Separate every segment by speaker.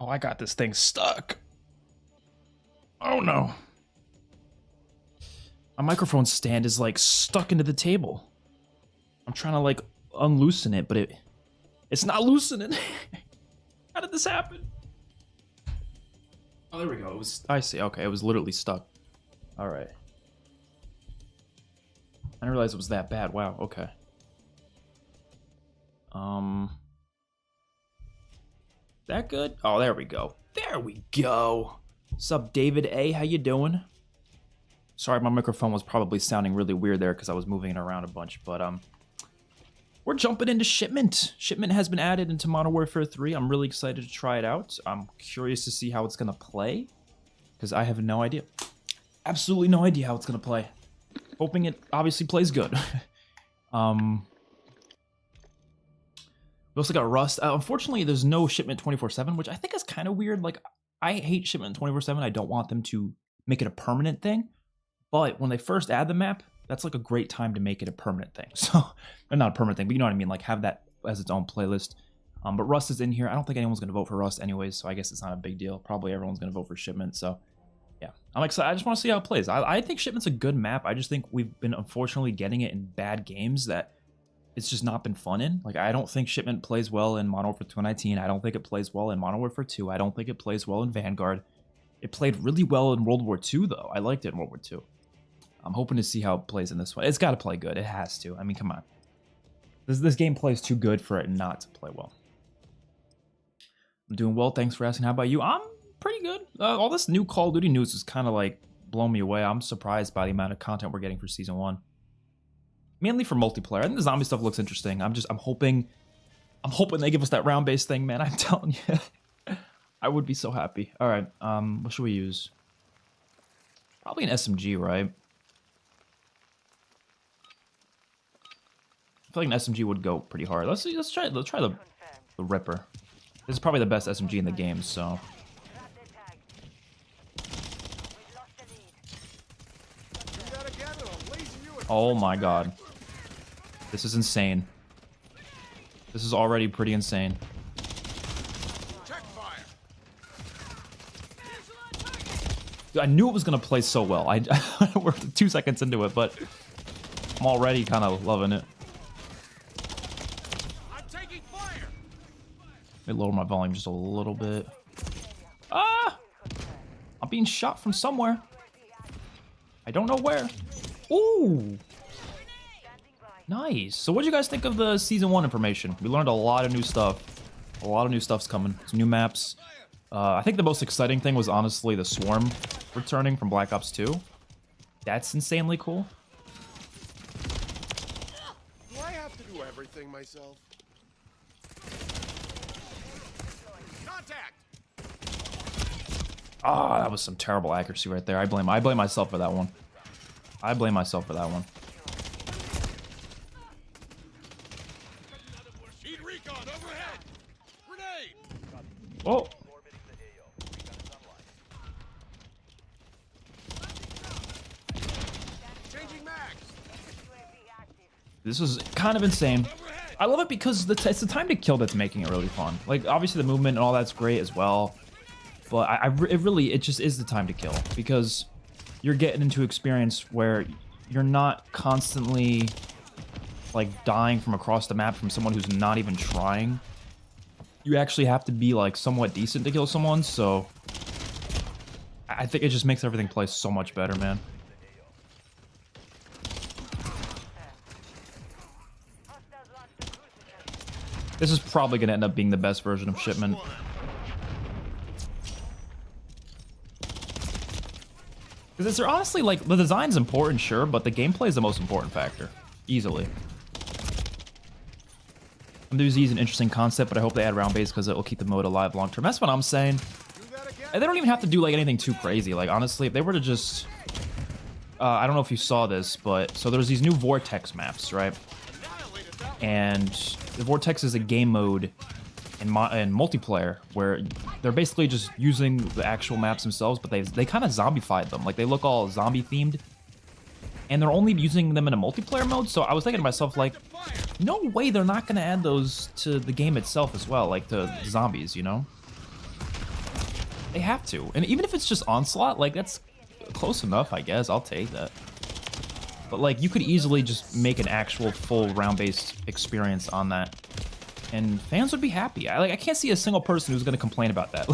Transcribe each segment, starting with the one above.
Speaker 1: Oh, I got this thing stuck. Oh no. My microphone stand is like stuck into the table. I'm trying to like unloosen it, but it's not loosening. How did this happen? Oh, there we go. I see. Okay, it was literally stuck. All right. I didn't realize it was that bad. Wow. Okay. That good? Oh, there we go. There we go. What's up, David A? How you doing? Sorry, my microphone was probably sounding really weird there because I was moving it around a bunch, but we're jumping into Shipment. Shipment has been added into Modern Warfare 3. I'm really excited to try it out. I'm curious to see how it's gonna play because I have no idea. Absolutely no idea how it's gonna play. Hoping it obviously plays good. We also got Rust. Unfortunately, there's no Shipment 24/7, which I think is kind of weird. Like, I hate Shipment 24/7. I don't want them to make it a permanent thing. But when they first add the map, that's like a great time to make it a permanent thing. So, not a permanent thing, but you know what I mean? Like, have that as its own playlist. But Rust is in here. I don't think anyone's going to vote for Rust anyways, so I guess it's not a big deal. Probably everyone's going to vote for Shipment, so yeah. I'm excited. I just want to see how it plays. I think Shipment's a good map. I just think we've been unfortunately getting it in bad games that it's just not been fun in. Like, I don't think Shipment plays well in Modern Warfare 2019. I don't think it plays well in Modern Warfare 2. I don't think it plays well in Vanguard. It played really well in World War II, though. I liked it in World War II. I'm hoping to see how it plays in this one. It's got to play good. It has to. I mean, come on. This game plays too good for it not to play well. I'm doing well. Thanks for asking. How about you? I'm pretty good. All this new Call of Duty news is kind of like blowing me away. I'm surprised by the amount of content we're getting for Season 1. Mainly for multiplayer. I think the zombie stuff looks interesting. I'm hoping they give us that round-based thing, man. I'm telling you. I would be so happy. All right, what should we use? Probably an SMG, right? I feel like an SMG would go pretty hard. Let's try the Ripper. This is probably the best SMG in the game, so. Oh my god. This is insane. This is already pretty insane. Dude, I knew it was gonna play so well. We're 2 seconds into it, but I'm already kind of loving it. Let me lower my volume just a little bit. Ah! I'm being shot from somewhere. I don't know where. Ooh! Nice. So what do you guys think of the Season 1 information? We learned a lot of new stuff. A lot of new stuff's coming. Some new maps. I think the most exciting thing was honestly the Swarm returning from Black Ops 2. That's insanely cool.
Speaker 2: Do I have to do everything myself? Contact!
Speaker 1: Ah, that was some terrible accuracy right there. I blame myself for that one. I blame myself for that one. Oh. This is kind of insane. I love it because it's the time to kill that's making it really fun. Like, obviously the movement and all that's great as well, but it just is the time to kill because you're getting into experience where you're not constantly like dying from across the map from someone who's not even trying. You actually have to be like somewhat decent to kill someone, so I think it just makes everything play so much better, man. This is probably going to end up being the best version of Shipment. Because they're honestly, like, the design's important, sure, but the gameplay is the most important factor. Easily. MWZ is an interesting concept, but I hope they add round base because it will keep the mode alive long term. That's what I'm saying. And they don't even have to do, like, anything too crazy. Like, honestly, if they were to just... I don't know if you saw this, but... So there's these new Vortex maps, right? And the Vortex is a game mode in multiplayer where they're basically just using the actual maps themselves, but they kind of zombified them. Like, they look all zombie themed, and they're only using them in a multiplayer mode. So I was thinking to myself, like, no way they're not going to add those to the game itself as well, like the zombies, you know? They have to. And even if it's just Onslaught, like, that's close enough, I guess. I'll take that. But, like, you could easily just make an actual full round-based experience on that. And fans would be happy. I can't see a single person who's going to complain about that.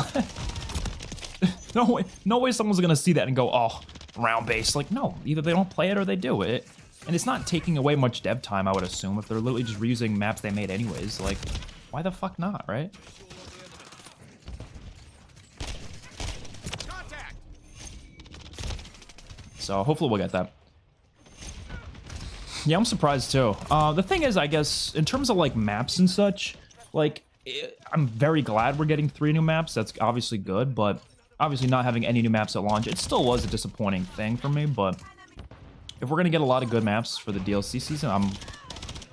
Speaker 1: No way someone's going to see that and go, oh, round-based. Like, no. Either they don't play it or they do it. And it's not taking away much dev time, I would assume, if they're literally just reusing maps they made anyways. Like, why the fuck not, right? So hopefully we'll get that. Yeah, I'm surprised too. The thing is, I guess, in terms of like maps and such, like, I'm very glad we're getting 3 new maps. That's obviously good, but obviously not having any new maps at launch, it still was a disappointing thing for me. But if we're gonna get a lot of good maps for the DLC season,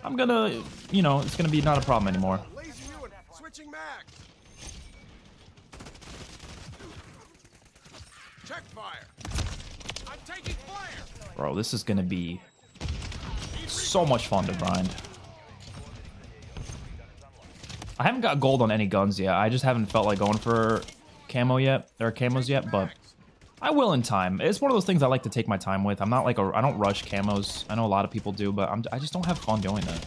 Speaker 1: I'm gonna, you know, it's gonna be not a problem anymore.
Speaker 2: Switching mag. Check fire. I'm taking fire.
Speaker 1: Bro, this is gonna be so much fun to grind. I haven't got gold on any guns yet. I just haven't felt like going for camo yet, or camos yet, but I will in time. It's one of those things I like to take my time with. I'm not like I don't rush camos. I know a lot of people do, but I just don't have fun doing that.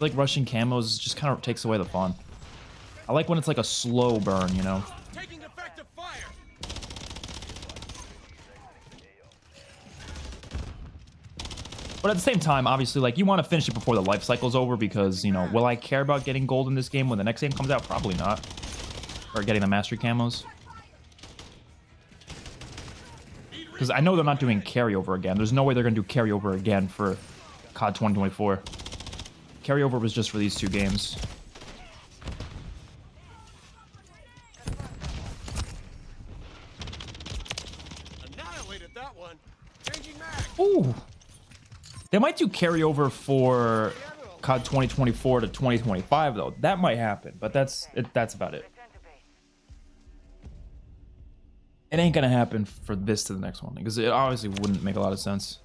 Speaker 1: Like rushing camos just kind of takes away the fun. I like when it's like a slow burn, you know.
Speaker 2: Taking effective fire.
Speaker 1: But at the same time, obviously, like, you want to finish it before the life cycle's over because, you know, will I care about getting gold in this game when the next game comes out? Probably not. Or getting the mastery camos. Because I know they're not doing carryover again. There's no way they're going to do carryover again for COD 2024. Carryover was just for these 2 games.
Speaker 2: Annihilated that one. Changing mag.
Speaker 1: Ooh. They might do carryover for COD 2024 to 2025, though. That might happen, but that's about it. It ain't gonna happen for this to the next one, because it obviously wouldn't make a lot of sense.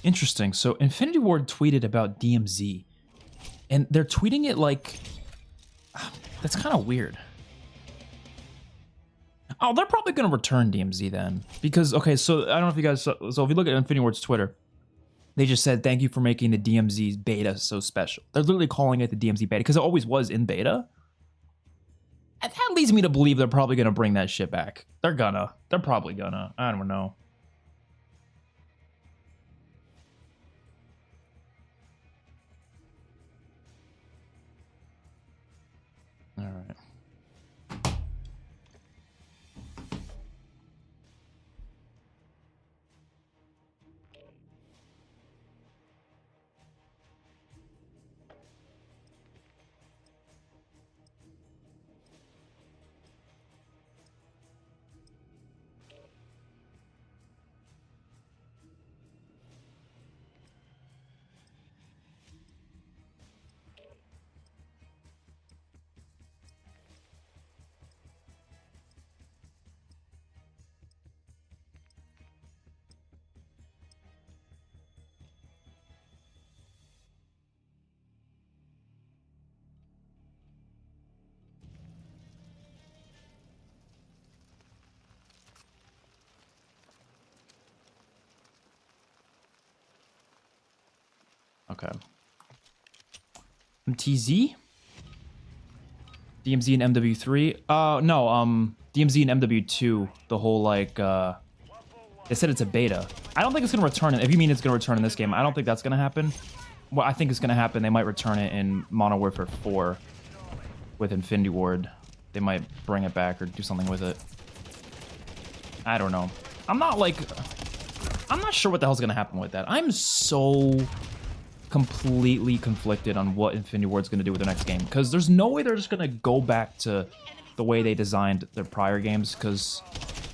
Speaker 1: Interesting. So Infinity Ward tweeted about DMZ, and they're tweeting it like, that's kind of weird. Oh, they're probably going to return DMZ then, because, okay, so I don't know if you guys saw, so if you look at Infinity Ward's Twitter, they just said, thank you for making the DMZ beta so special. They're literally calling it the DMZ beta because it always was in beta. And that leads me to believe they're probably going to bring that shit back. They're probably gonna. I don't know. All right. Okay. MTZ? DMZ and MW3? No, DMZ and MW2, the whole, like, they said it's a beta. I don't think it's going to return it. If you mean it's going to return in this game, I don't think that's going to happen. What I think is going to happen, they might return it in Modern Warfare 4 with Infinity Ward. They might bring it back or do something with it. I don't know. I'm not sure what the hell's going to happen with that. I'm so completely conflicted on what Infinity Ward's going to do with the next game, because there's no way they're just going to go back to the way they designed their prior games, because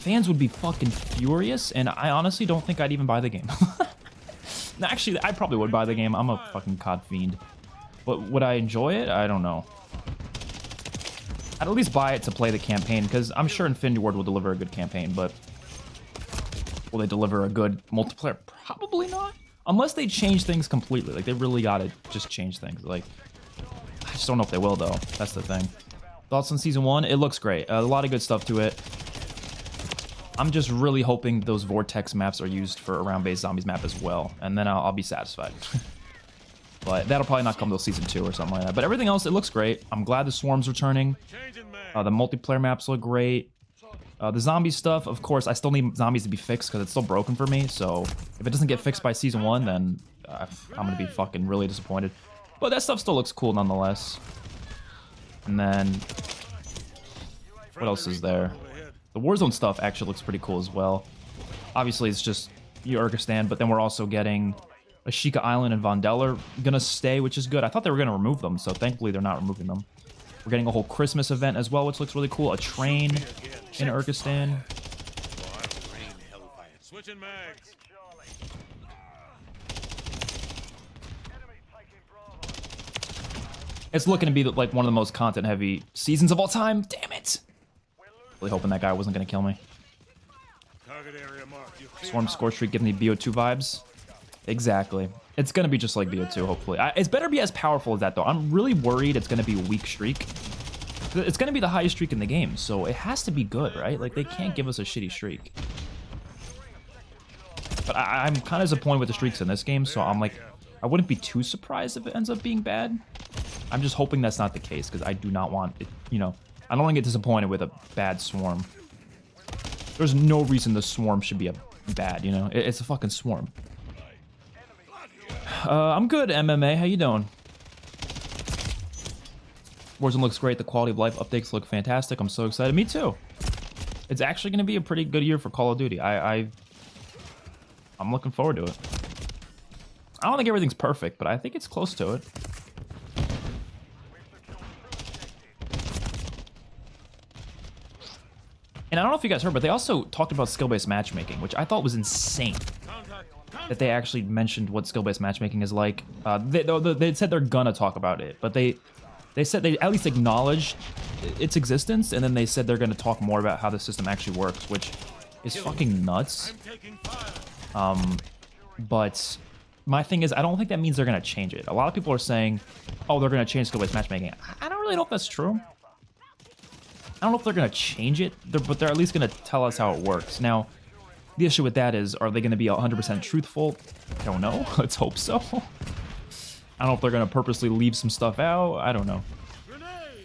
Speaker 1: fans would be fucking furious, and I honestly don't think I'd even buy the game. No, actually, I probably would buy the game. I'm a fucking COD fiend. But would I enjoy it? I don't know. I'd at least buy it to play the campaign, because I'm sure Infinity Ward will deliver a good campaign, but will they deliver a good multiplayer? Probably not. Unless they change things completely. Like, they really gotta just change things. Like, I just don't know if they will, though. That's the thing. Thoughts on Season 1? It looks great. A lot of good stuff to it. I'm just really hoping those Vortex maps are used for a round-based zombies map as well, and then I'll be satisfied. But that'll probably not come till Season 2 or something like that. But everything else, it looks great. I'm glad the Swarm's returning. The multiplayer maps look great. The zombie stuff, of course, I still need zombies to be fixed because it's still broken for me. So if it doesn't get fixed by Season 1, then I'm going to be fucking really disappointed. But that stuff still looks cool nonetheless. And then what else is there? The Warzone stuff actually looks pretty cool as well. Obviously, it's just Urgistan, but then we're also getting Ashika Island and Vondel are going to stay, which is good. I thought they were going to remove them, so thankfully they're not removing them. We're getting a whole Christmas event as well, which looks really cool. A train in Urgistan.
Speaker 2: Switching mags.
Speaker 1: It's looking to be like one of the most content-heavy seasons of all time. Damn it! Really hoping that guy wasn't going to kill me. Swarm Scorch Streak giving me BO2 vibes. Exactly. It's going to be just like BO2, hopefully. It's better be as powerful as that, though. I'm really worried it's going to be a weak streak. It's going to be the highest streak in the game, so it has to be good, right? Like, they can't give us a shitty streak. But I'm kind of disappointed with the streaks in this game, so I'm like, I wouldn't be too surprised if it ends up being bad. I'm just hoping that's not the case, because I do not want it, you know, I don't want to get disappointed with a bad Swarm. There's no reason the Swarm should be a bad, you know? It's a fucking Swarm. I'm good, MMA. How you doing? Warzone looks great. The quality of life updates look fantastic. I'm so excited. Me too. It's actually going to be a pretty good year for Call of Duty. I'm looking forward to it. I don't think everything's perfect, but I think it's close to it. And I don't know if you guys heard, but they also talked about skill-based matchmaking, which I thought was insane. That they actually mentioned what skill-based matchmaking is like. They said they're gonna talk about it, but they said they at least acknowledged its existence, and then they said they're gonna talk more about how the system actually works, which is fucking nuts. But my thing is, I don't think that means they're gonna change it. A lot of people are saying, oh, they're gonna change skill-based matchmaking. I don't really know if that's true. I don't know if they're gonna change it, but they're at least gonna tell us how it works. Now, the issue with that is, are they going to be 100% truthful? I don't know. Let's hope so. I don't know if they're going to purposely leave some stuff out. I don't know.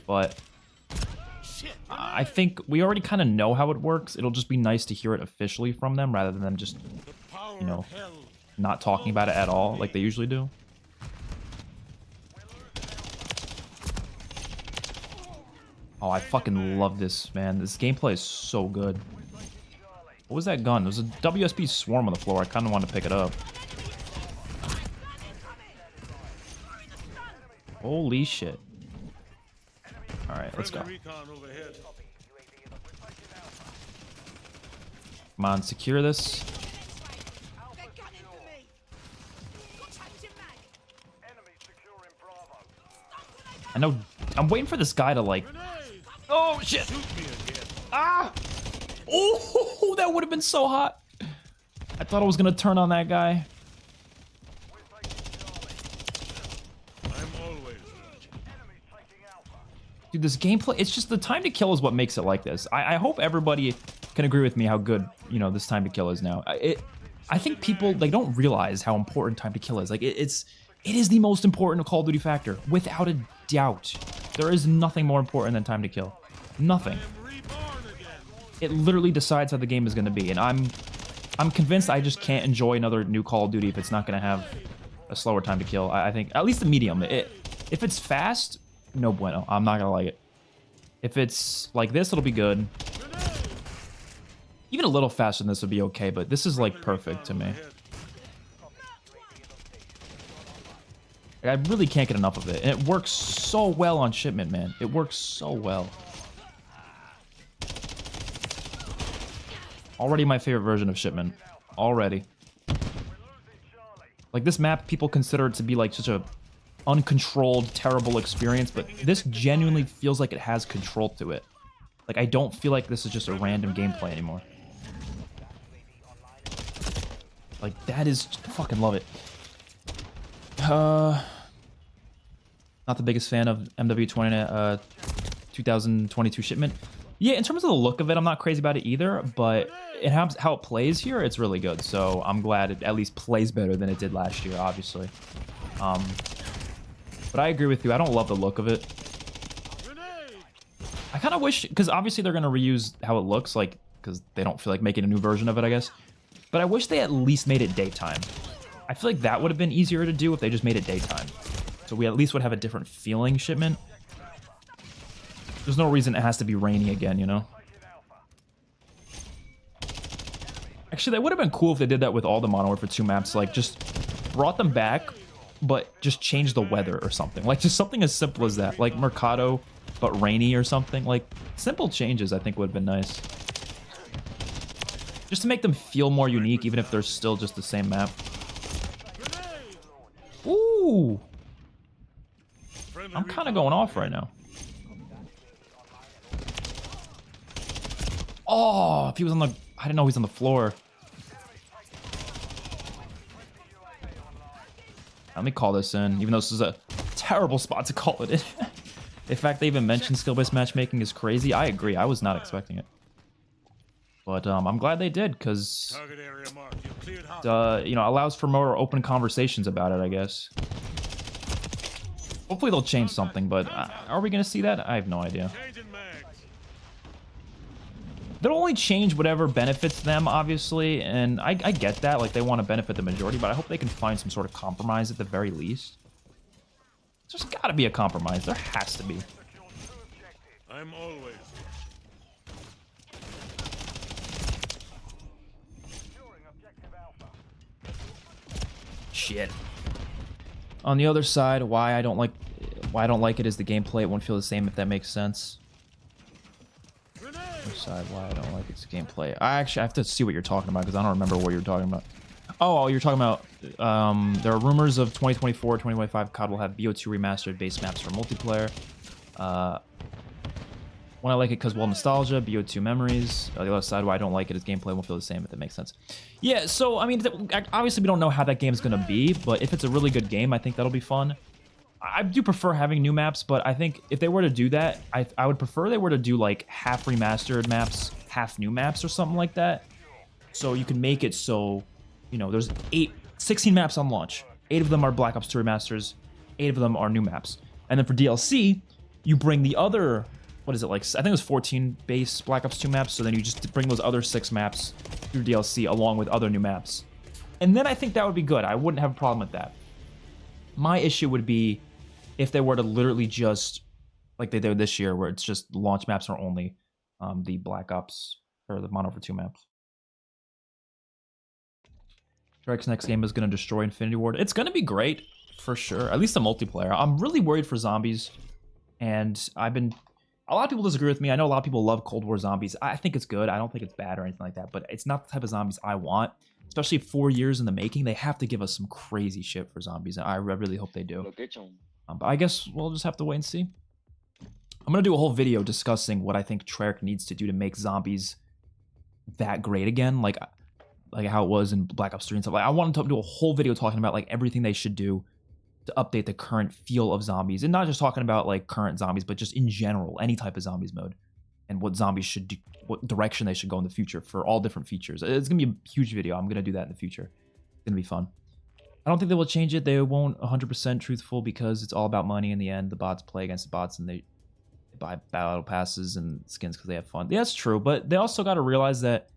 Speaker 1: But I think we already kind of know how it works. It'll just be nice to hear it officially from them rather than them just, you know, not talking about it at all like they usually do. Oh, I fucking love this, man. This gameplay is so good. What was that gun? There was a WSB Swarm on the floor. I kind of wanted to pick it up. Holy shit. Alright, let's go. Come on, secure this. I know. I'm waiting for this guy to, like... Oh, shit! Ah! Oh, that would have been so hot. I thought I was going to turn on that guy. Dude, this gameplay, it's just the time to kill is what makes it like this. I hope everybody can agree with me how good, you know, this time to kill is now. I think people, they don't realize how important time to kill is. Like, it is the most important Call of Duty factor, without a doubt. There is nothing more important than time to kill. Nothing. It literally decides how the game is going to be, and I'm convinced I just can't enjoy another new Call of Duty if it's not going to have a slower time to kill. I think, at least the medium. If it's fast, no bueno. I'm not going to like it. If it's like this, it'll be good. Even a little faster than this would be okay, but this is, like, perfect to me. I really can't get enough of it, and it works so well on Shipment, man. It works so well. Already my favorite version of Shipment. Already. Like, this map, people consider it to be, like, such a uncontrolled, terrible experience, but this genuinely feels like it has control to it. Like, I don't feel like this is just a random gameplay anymore. Like, that is... I fucking love it. Not the biggest fan of MW20 2022 Shipment. Yeah, in terms of the look of it, I'm not crazy about it either, but it has how it plays here, it's really good. So I'm glad it at least plays better than it did last year, obviously. But I agree with you. I don't love the look of it. I kind of wish, because obviously they're going to reuse how it looks, like, because they don't feel like making a new version of it, I guess. But I wish they at least made it daytime. I feel like that would have been easier to do if they just made it daytime. So we at least would have a different feeling Shipment. There's no reason it has to be rainy again, you know? Actually, that would have been cool if they did that with all the Modern Warfare 2 maps. Like, just brought them back, but just changed the weather or something. Like, just something as simple as that. Like, Mercado, but rainy or something. Like, simple changes, I think, would have been nice. Just to make them feel more unique, even if they're still just the same map. Ooh! I'm kind of going off right now. Oh, if he was on the... I didn't know he was on the floor. Let me call this in, even though this is a terrible spot to call it in. The fact they even mentioned skill-based matchmaking is crazy. I agree. I was not expecting it. But I'm glad they did, because you know, allows for more open conversations about it, I guess. Hopefully they'll change something, but are we going to see that? I have no idea. They'll only change whatever benefits them, obviously, and I get that. Like, they want to benefit the majority, but I hope they can find some sort of compromise at the very least. There's got to be a compromise. There has to be.
Speaker 2: I'm always.
Speaker 1: Shit. On the other side, why I don't like it is the gameplay. It won't feel the same, if that makes sense. Other side, why I don't like its gameplay. I have to see what you're talking about, because I don't remember what you're talking about. Oh, you're talking about there are rumors of 2024, 2025 COD will have BO2 remastered base maps for multiplayer. When I like it because, well, nostalgia, BO2 memories. On the other side, why I don't like it is gameplay won't feel the same, if that makes sense. Yeah, so, I mean, obviously we don't know how that game's going to be, but if it's a really good game, I think that'll be fun. I do prefer having new maps, but I think if they were to do that, I would prefer they were to do, like, half remastered maps, half new maps or something like that. So you can make it so, you know, there's 16 maps on launch. 8 of them are Black Ops 2 remasters. 8 of them are new maps. And then for DLC, you bring the other... What is it, like, I think it was 14 base Black Ops 2 maps, so then you just bring those other 6 maps through DLC along with other new maps. And then I think that would be good. I wouldn't have a problem with that. My issue would be if they were to literally just, like they did this year, where it's just launch maps are only the Black Ops, or the Modern Warfare 2 maps. Drake's next game is going to destroy Infinity Ward. It's going to be great, for sure. At least the multiplayer. I'm really worried for zombies, and a lot of people disagree with me. I know a lot of people love Cold War zombies. I think it's good. I don't think it's bad or anything like that, but it's not the type of zombies I want. Especially 4 years in the making, they have to give us some crazy shit for zombies, and I really hope they do. But I guess we'll just have to wait and see. I'm going to do a whole video discussing what I think Treyarch needs to do to make zombies that great again, like how it was in Black Ops 3 and stuff. Like, I wanted to do a whole video talking about, like, everything they should do to update the current feel of zombies, and not just talking about, like, current zombies, but just in general, any type of zombies mode, and what zombies should do, what direction they should go in the future for all different features. It's gonna be a huge video. I'm gonna do that in the future. It's gonna be fun. I don't think they will change it. They won't 100% truthful, because it's all about money in the end. The bots play against the bots, and they buy battle passes and skins because they have fun. Yeah, that's true, but they also got to realize that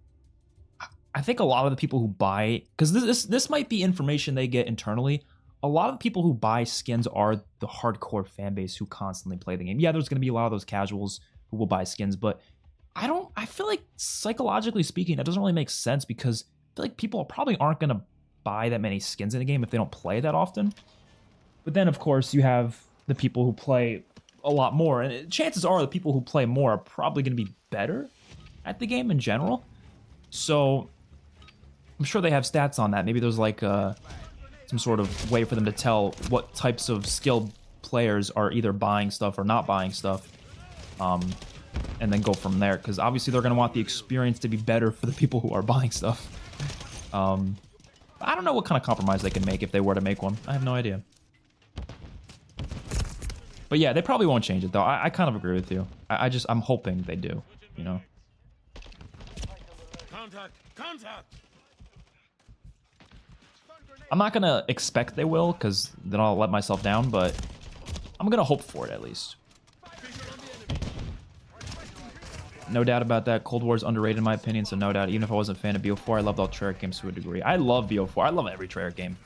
Speaker 1: I think a lot of the people who buy, because this might be information they get internally, a lot of the people who buy skins are the hardcore fan base who constantly play the game. Yeah, there's going to be a lot of those casuals who will buy skins, but I feel like, psychologically speaking, that doesn't really make sense, because I feel like people probably aren't going to buy that many skins in a game if they don't play that often. But then, of course, you have the people who play a lot more, and chances are the people who play more are probably going to be better at the game in general. So I'm sure they have stats on that. Maybe there's like some sort of way for them to tell what types of skilled players are either buying stuff or not buying stuff, and then go from there. Because obviously they're going to want the experience to be better for the people who are buying stuff. I don't know what kind of compromise they can make if they were to make one. I have no idea. But yeah, they probably won't change it though. I kind of agree with you. I'm hoping they do, you know.
Speaker 2: Contact!
Speaker 1: I'm not gonna expect they will, because then I'll let myself down, but I'm gonna hope for it at least. No doubt about that. Cold War is underrated in my opinion, so no doubt. Even if I wasn't a fan of BO4, I loved all Treyarch games to a degree. I love BO4. I love every Treyarch game.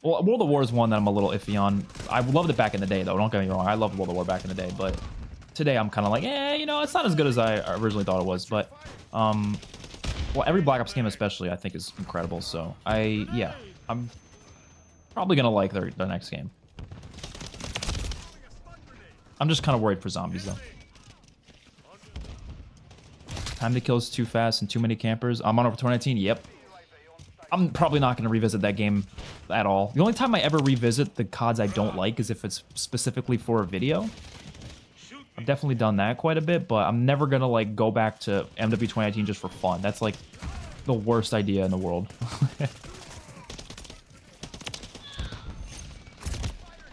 Speaker 1: Well, World of War is one that I'm a little iffy on. I loved it back in the day, though. Don't get me wrong. I loved World of War back in the day, but today I'm kind of like, you know, it's not as good as I originally thought it was. But, well, every Black Ops game especially, I think, is incredible. So, yeah, I'm probably going to like their next game. I'm just kind of worried for zombies, though. Time to kill is too fast and too many campers. I'm on over 2019. Yep. I'm probably not going to revisit that game at all. The only time I ever revisit the CODs I don't like is if it's specifically for a video. I've definitely done that quite a bit, but I'm never going to like go back to MW 2019 just for fun. That's like the worst idea in the world.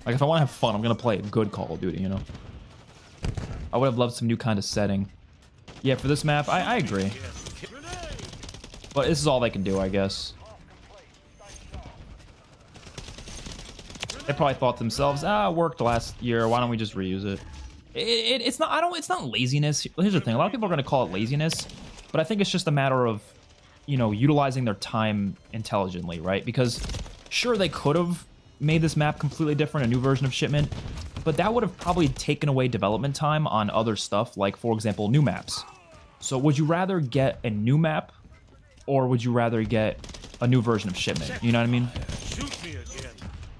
Speaker 1: Like if I want to have fun, I'm going to play a good Call of Duty, you know? I would have loved some new kind of setting. Yeah, for this map, I agree. But this is all they can do, I guess. They probably thought to themselves, it worked last year, why don't we just reuse it? It's not laziness. Here's the thing, a lot of people are gonna call it laziness, but I think it's just a matter of, you know, utilizing their time intelligently, right? Because sure, they could have made this map completely different, a new version of Shipment, but that would have probably taken away development time on other stuff, like, for example, new maps. So would you rather get a new map, or would you rather get a new version of Shipment? You know what I mean?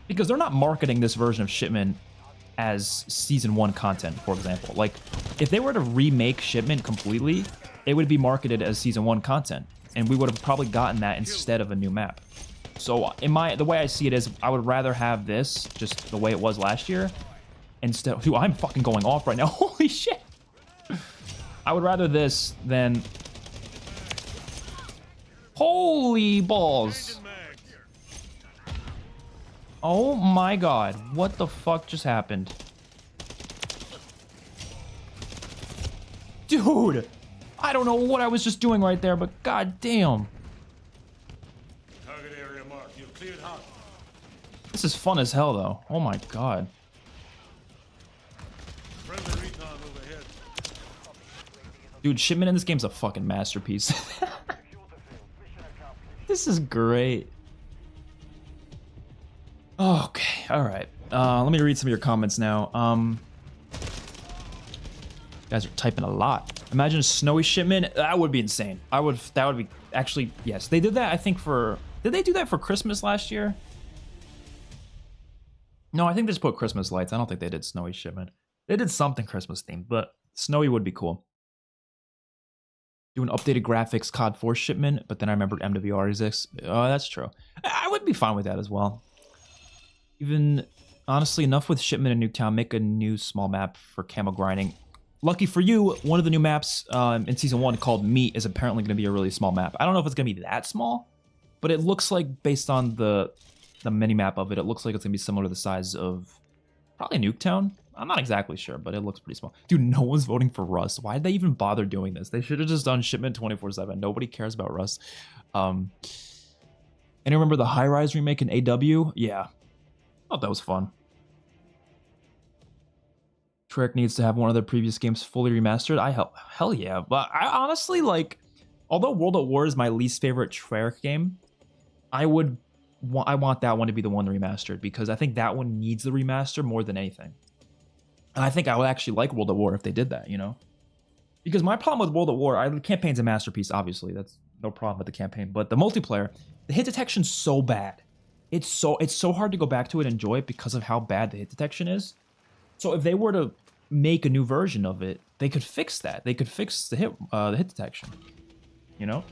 Speaker 1: Because they're not marketing this version of Shipment as Season 1 content, for example. Like, if they were to remake Shipment completely, it would be marketed as Season 1 content, and we would have probably gotten that instead of a new map. So the way I see it is, I would rather have this, just the way it was last year, instead of... Dude, I'm fucking going off right now. Holy shit! I would rather this than... Holy balls! Oh my god, what the fuck just happened? Dude! I don't know what I was just doing right there, but god damn.
Speaker 2: Target area marked. You've cleared hot.
Speaker 1: This is fun as hell, though. Oh my god.
Speaker 2: Friendly recon overhead.
Speaker 1: Dude, Shipment in this game's a fucking masterpiece. This is great. Okay, alright. Let me read some of your comments now. You guys are typing a lot. Imagine a snowy Shipment. That would be insane. That would be... Actually, yes. They did that, I think, for... Did they do that for Christmas last year? No, I think they just put Christmas lights. I don't think they did snowy Shipment. They did something Christmas themed, but snowy would be cool. Do an updated graphics COD 4 Shipment, but then I remembered MWR exists. Oh, that's true. I would be fine with that as well. Even, honestly, enough with Shipment in Nuketown. Make a new small map for camo grinding. Lucky for you, one of the new maps in Season 1 called Meat is apparently going to be a really small map. I don't know if it's going to be that small, but it looks like, based on the mini-map of it, it looks like it's going to be similar to the size of probably Nuketown. I'm not exactly sure, but it looks pretty small. Dude, no one's voting for Rust. Why did they even bother doing this? They should have just done Shipment 24/7. Nobody cares about Rust. And I remember the High Rise remake in AW? Yeah. I thought that was fun. Treyarch needs to have one of their previous games fully remastered. Hell yeah. But I honestly, like, although World at War is my least favorite Treyarch game, I want that one to be the one remastered, because I think that one needs the remaster more than anything. And I think I would actually like World at War if they did that, you know? Because my problem with World at War, the campaign's a masterpiece, obviously. That's no problem with the campaign. But the multiplayer, the hit detection's so bad. It's so hard to go back to it and enjoy it because of how bad the hit detection is. So if they were to make a new version of it, they could fix that. They could fix the hit detection, you know?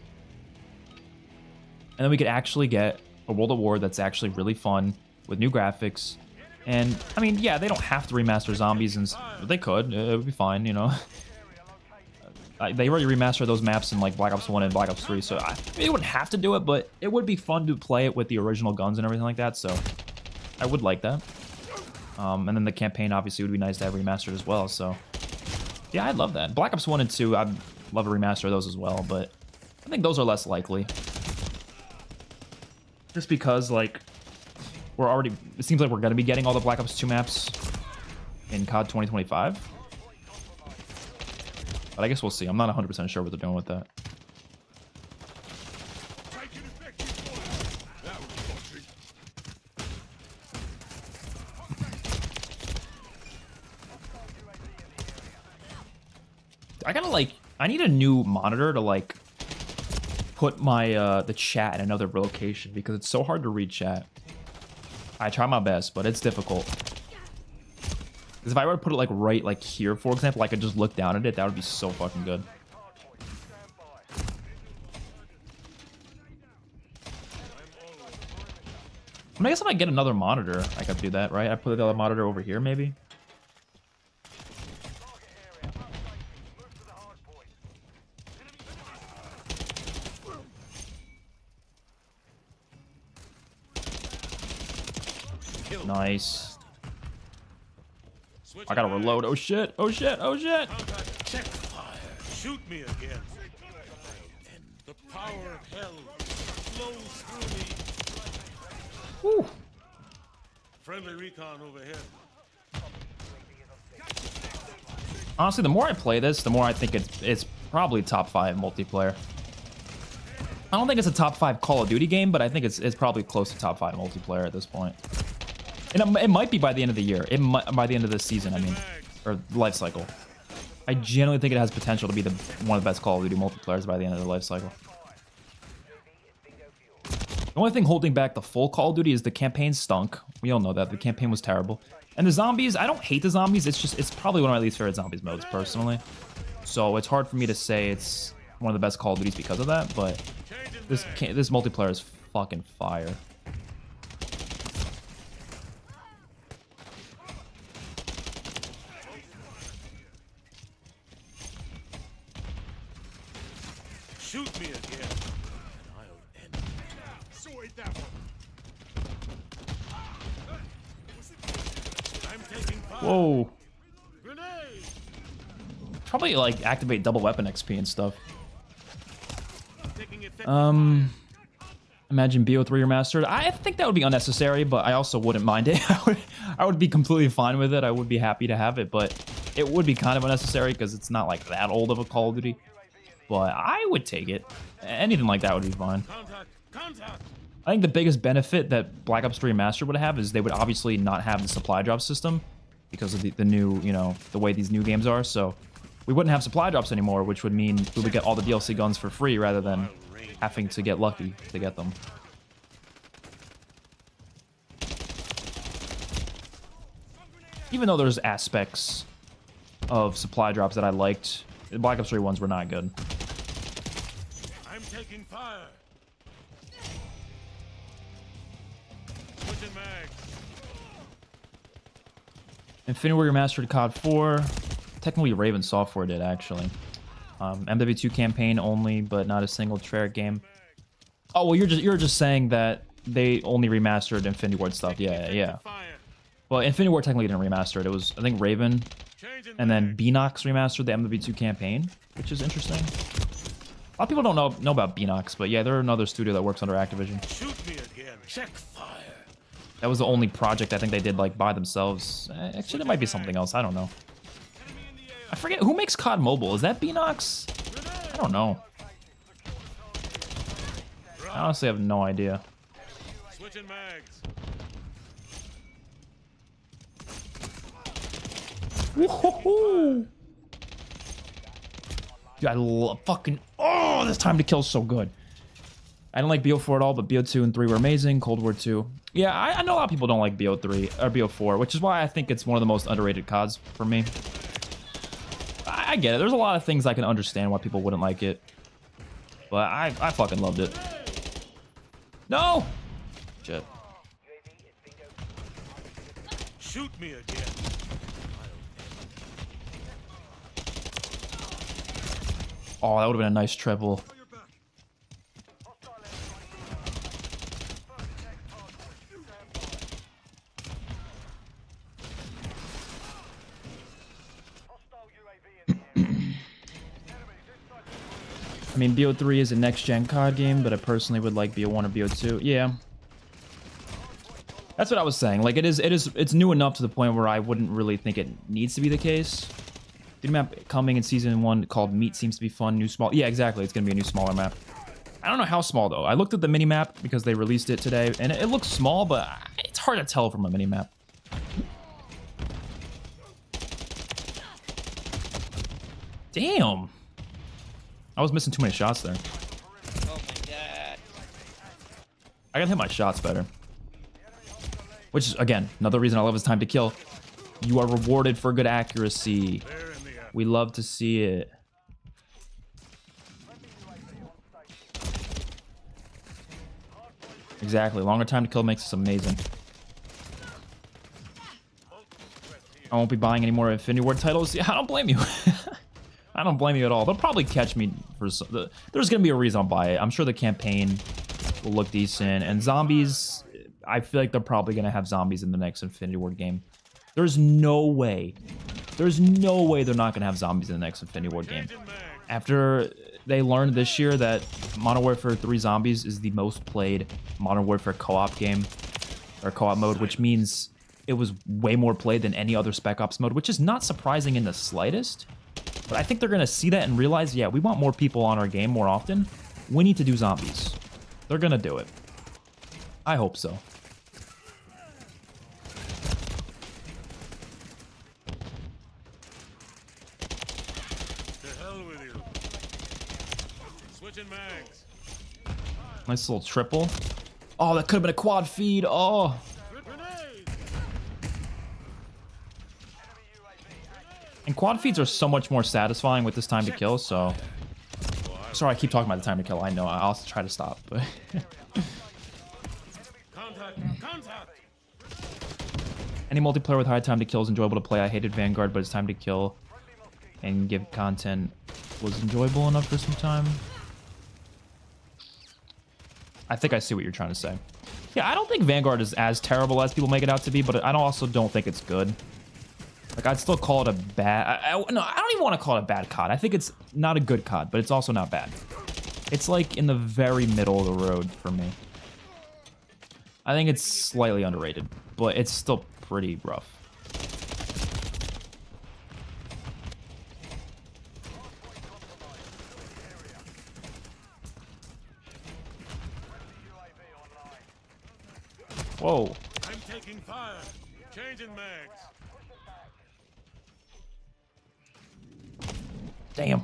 Speaker 1: and then we could actually get a World at War that's actually really fun with new graphics. And I mean, yeah, they don't have to remaster zombies, and they could. It would be fine, you know. They already remastered those maps in like Black Ops 1 and Black Ops 3, so they wouldn't have to do it, but it would be fun to play it with the original guns and everything like that, so I would like that. And then the campaign obviously would be nice to have remastered as well, so yeah, I'd love that. Black Ops 1 and 2, I'd love to remaster those as well, but I think those are less likely. Just because, like, it seems like we're going to be getting all the Black Ops 2 maps in COD 2025. But I guess we'll see. I'm not 100% sure what they're doing with that. I need a new monitor to, like, put my, the chat in another location because it's so hard to read chat. I try my best, but it's difficult. Because if I were to put it, like, right, like, here, for example, I could just look down at it. That would be so fucking good. I mean, I guess if I get another monitor, I could do that, right? I put the other monitor over here, maybe? Nice. I gotta reload. Oh shit! Oh shit! Oh shit!
Speaker 2: Check fire. Shoot me again. The power of hell flows through me.
Speaker 1: Woo.
Speaker 2: Friendly recon overhead.
Speaker 1: Honestly, the more I play this, the more I think it's probably top 5 multiplayer. I don't think it's a top 5 Call of Duty game, but I think it's probably close to top 5 multiplayer at this point. And it might be by the end of the year. It might by the end of this season, I mean, or life cycle. I genuinely think it has potential to be one of the best Call of Duty multiplayers by the end of the life cycle. The only thing holding back the full Call of Duty is the campaign stunk. We all know that. The campaign was terrible. And the zombies, I don't hate the zombies. It's probably one of my least favorite zombies modes, personally. So it's hard for me to say it's one of the best Call of Duties because of that, but this multiplayer is fucking fire.
Speaker 2: Shoot me again. I'll end it. Sort that one. I'm taking fire.
Speaker 1: Whoa.
Speaker 2: Grenade.
Speaker 1: Probably like activate double weapon XP and stuff. Imagine BO3 remastered. I think that would be unnecessary, but I also wouldn't mind it. I would be completely fine with it. I would be happy to have it, but it would be kind of unnecessary because it's not like that old of a Call of Duty. But I would take it. Anything like that would be fine.
Speaker 2: Contact.
Speaker 1: I think the biggest benefit that Black Ops 3 Remastered would have is they would obviously not have the supply drop system because of the new, you know, the way these new games are. So we wouldn't have supply drops anymore, which would mean we would get all the DLC guns for free rather than having to get lucky to get them. Even though there's aspects of supply drops that I liked, the Black Ops 3 ones were not good.
Speaker 2: I'm taking fire. Switching mags.
Speaker 1: Infinity War Remastered COD 4. Technically, Raven Software did, actually. MW2 campaign only, but not a single Treyarch game. Oh, well, you're just saying that they only remastered Infinity Ward stuff. Yeah. Well, Infinity War technically didn't remaster it. It was, I think, Raven, and then Beanox remastered the MW2 campaign, which is interesting. A lot of people don't know about Beanox, but yeah, they're another studio that works under Activision.
Speaker 2: Shoot me again. Check fire.
Speaker 1: That was the only project I think they did like by themselves. Actually, there might be something else. I don't know. I forget who makes COD Mobile. Is that Beanox? I don't know. I honestly have no idea.
Speaker 2: Switching mags.
Speaker 1: Woohoo! Dude, I love fucking. Oh, this time to kill is so good. I didn't like BO4 at all, but BO2 and 3 were amazing. Cold War 2. Yeah, I know a lot of people don't like BO3 or BO4, which is why I think it's one of the most underrated CODs for me. I get it. There's a lot of things I can understand why people wouldn't like it, but I fucking loved it. No! Shit.
Speaker 2: Shoot me again.
Speaker 1: Oh, that would have been a nice treble. I mean, BO3 is a next-gen COD game, but I personally would like BO1 or BO2. Yeah. That's what I was saying. Like, it's new enough to the point where I wouldn't really think it needs to be the case. The map coming in Season 1 called Meat seems to be fun. New small... Yeah, exactly. It's going to be a new smaller map. I don't know how small, though. I looked at the mini-map because they released it today, and it looks small, but it's hard to tell from a mini-map. Damn. I was missing too many shots there.
Speaker 3: Oh my god.
Speaker 1: I gotta hit my shots better. Which is, again, another reason I love his time to kill. You are rewarded for good accuracy. We love to see it. Exactly. Longer time to kill makes this amazing. I won't be buying any more Infinity Ward titles. Yeah, I don't blame you. I don't blame you at all. They'll probably catch me for some... There's going to be a reason I'll buy it. I'm sure the campaign will look decent. And zombies... I feel like they're probably going to have zombies in the next Infinity Ward game. There's no way. There's no way they're not going to have zombies in the next Infinity Ward game. After they learned this year that Modern Warfare 3 Zombies is the most played Modern Warfare co-op game, or co-op mode, which means it was way more played than any other Spec Ops mode, which is not surprising in the slightest. But I think they're going to see that and realize, yeah, we want more people on our game more often. We need to do zombies. They're going to do it. I hope so.
Speaker 2: To hell with you. Switching mags.
Speaker 1: Nice little triple. Oh, that could have been a quad feed. Oh.
Speaker 2: Grenade.
Speaker 1: And quad feeds are so much more satisfying with this time to kill, so... Sorry, I keep talking about the time to kill. I know, I'll try to stop, but...
Speaker 2: Contact.
Speaker 1: Any multiplayer with high time to kill is enjoyable to play. I hated Vanguard, but it's time to kill and give content was enjoyable enough for some time. I think I see what you're trying to say. Yeah, I don't think Vanguard is as terrible as people make it out to be, but I also don't think it's good. Like, I'd still call it a bad... no, I don't even want to call it a bad COD. I think it's not a good COD, but it's also not bad. It's like in the very middle of the road for me. I think it's slightly underrated, but it's still pretty rough. Whoa.
Speaker 2: I'm taking fire. Changing mags.
Speaker 1: Damn.